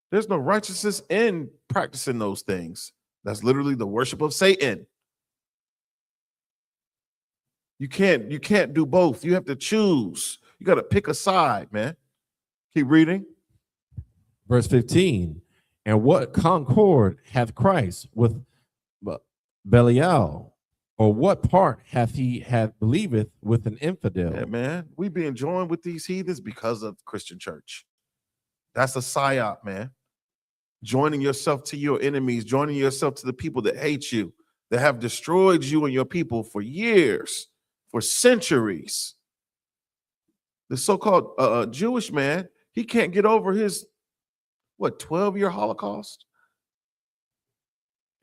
There's no righteousness in practicing those things. That's literally the worship of Satan. You can't do both. You have to choose. You got to pick a side, man. Keep reading. Verse 15. And what concord hath Christ with Belial? Or what part hath he believeth with an infidel? Yeah, man. We being joined with these heathens because of Christian church. That's a psyop, man. Joining yourself to your enemies, joining yourself to the people that hate you, that have destroyed you and your people for years, for centuries. The so-called Jewish man, he can't get over his, 12-year Holocaust?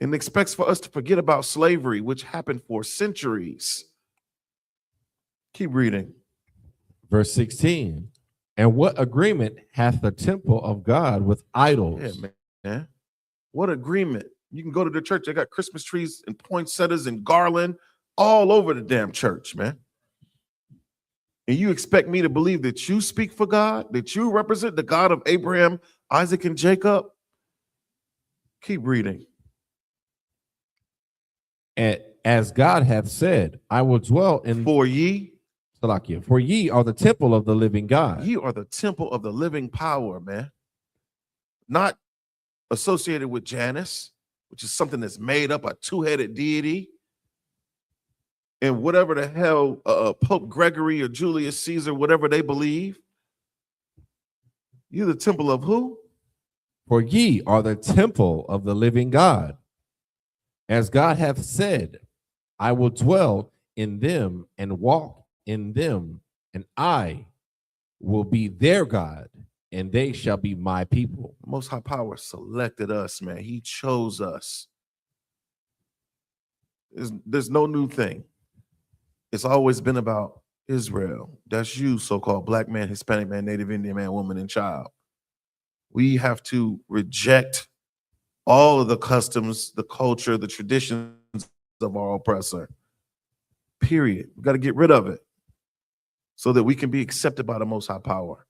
And expects for us to forget about slavery, which happened for centuries. Keep reading. Verse 16. And what agreement hath the temple of God with idols? Yeah, man. What agreement? You can go to the church, they got Christmas trees and poinsettias and garland all over the damn church, man. And you expect me to believe that you speak for God, that you represent the God of Abraham, Isaac, and Jacob? Keep reading. And as God hath said, I will dwell in For ye are the temple of the living God. Ye are the temple of the living power, man. Not associated with Janus, which is something that's made up, a two-headed deity. And whatever the hell Pope Gregory or Julius Caesar, whatever they believe. You're the temple of who? For ye are the temple of the living God. As God hath said, I will dwell in them and walk in them, and I will be their God, and they shall be my people. Most High Power selected us, man. He chose us. There's no new thing. It's always been about Israel. That's you, so-called black man, Hispanic man, Native Indian man, woman, and child. We have to reject all of the customs, the culture, the traditions of our oppressor. Period. We got to get rid of it so that we can be accepted by the Most High Power.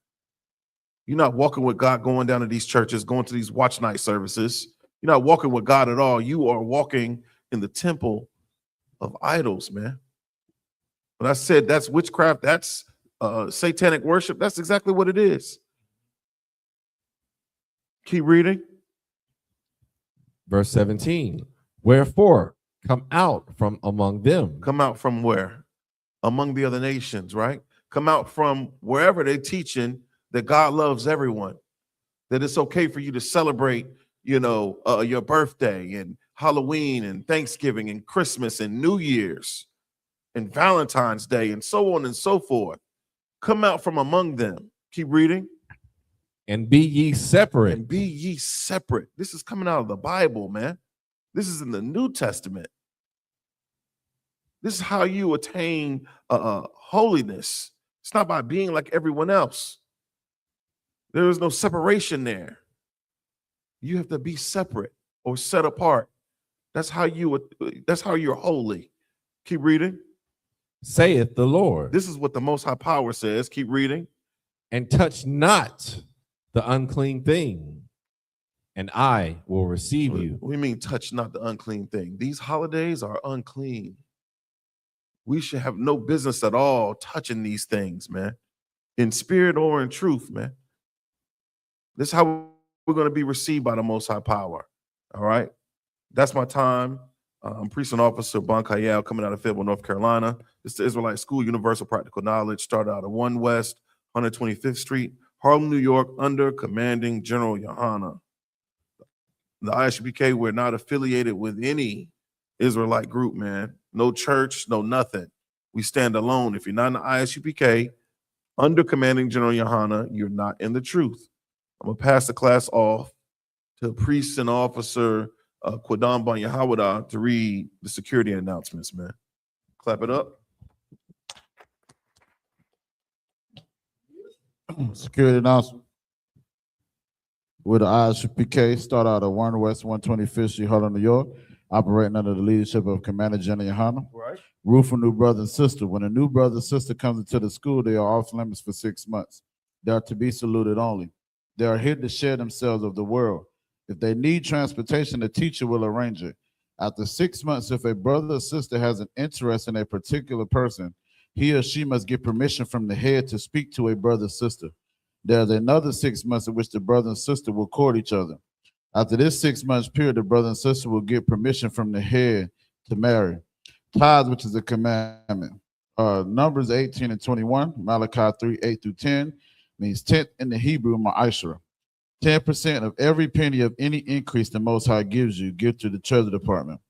You're not walking with God going down to these churches, going to these watch night services. You're not walking with God at all. You are walking in the temple of idols, man. When I said that's witchcraft, that's satanic worship, that's exactly what it is. Keep reading. Verse 17. Wherefore, come out from among them. Come out from where? Among the other nations, right? Come out from wherever they're teaching that God loves everyone, that it's okay for you to celebrate, your birthday and Halloween and Thanksgiving and Christmas and New Year's and Valentine's Day and so on and so forth. Come out from among them. Keep reading. And be ye separate. And be ye separate. This is coming out of the Bible, man. This is in the New Testament. This is how you attain holiness. It's not by being like everyone else. There is no separation there. You have to be separate or set apart. That's how you're holy. Keep reading. Saith the Lord. This is what the Most High Power says. Keep reading. And touch not the unclean thing, and I will receive you. We mean touch not the unclean thing. These holidays are unclean. we should have no business at all touching these things, man, in spirit or in truth, man. This is how we're going to be received by the Most High Power. All right. That's my time. I'm Priest and Officer Bankayel, coming out of Fayetteville, North Carolina. It's the Israelite School, Universal Practical Knowledge, started out of 1 West, 125th Street, Harlem, New York, under Commanding General YAHANNA. The I.S.U.P.K, we're not affiliated with any Israelite group, man. No church, no nothing. We stand alone. If you're not in the I.S.U.P.K, under Commanding General YAHANNA, you're not in the truth. I'm going to pass the class off to Priest and Officer Quadam Ban Yahawada to read the security announcements, man. Clap it up. Security announcement. With the I.S.U.P.K, start out at 1 West 125th Street, Harlem, New York, operating under the leadership of Commander General YAHANNA. Right. Rule for new brother and sister. When a new brother and sister comes into the school, they are off limits for 6 months. They are to be saluted only. They are here to share themselves of the world. If they need transportation, the teacher will arrange it. After 6 months, if a brother or sister has an interest in a particular person, he or she must get permission from the head to speak to a brother or sister. There's another 6 months in which the brother and sister will court each other. After this 6 months period, the brother and sister will get permission from the head to marry. Tithes, which is a commandment. Numbers 18 and 21, Malachi 3, 8 through 10, means 10th in the Hebrew, ma'ashra. 10% of every penny of any increase the Most High gives you, give to the Treasury Department.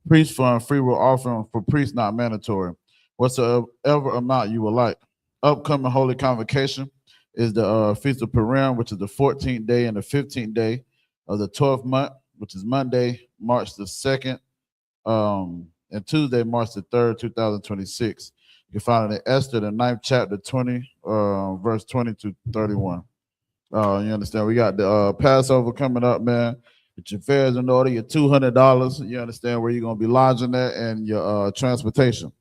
Priest fund, free will offering for priests not mandatory. Whatsoever amount you would like. Upcoming holy convocation is the Feast of Purim, which is the 14th day and the 15th day of the 12th month, which is Monday, March the 2nd, and Tuesday, March the 3rd, 2026. You can find it in Esther, the 9th chapter, 20, verse 20 to 31. You understand? We got the Passover coming up, man. Get your fares in order, your $200. You understand where you're gonna be lodging at and your transportation.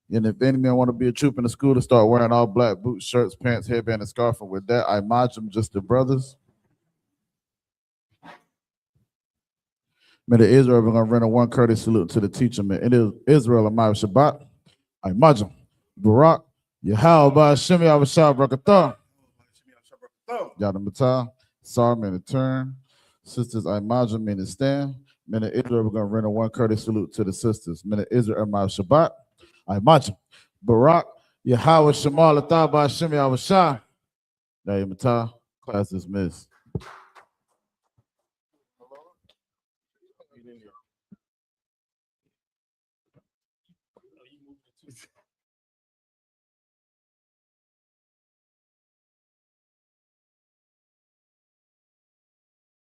And if any man want to be a troop in the school, to start wearing all black boots, shirts, pants, headband, and scarf. And with that, I march them just the brothers. May the Israel, we're gonna render one courteous salute to the teacher, man. It is Israel, Amaya Shabbat. I march them. Barak, Yahweh, Shemi, Avashah, Brakatah. Yada Matah, Sar, man, to turn. Sisters, I margin, man, to stand. Men of Israel, we're going to render one courteous salute to the sisters. Men of Israel, Amaya Shabbat. I march. Barak, Yahweh, Shema, Latah, Ba, Shemi, Avashah. Yada Matah, class dismissed.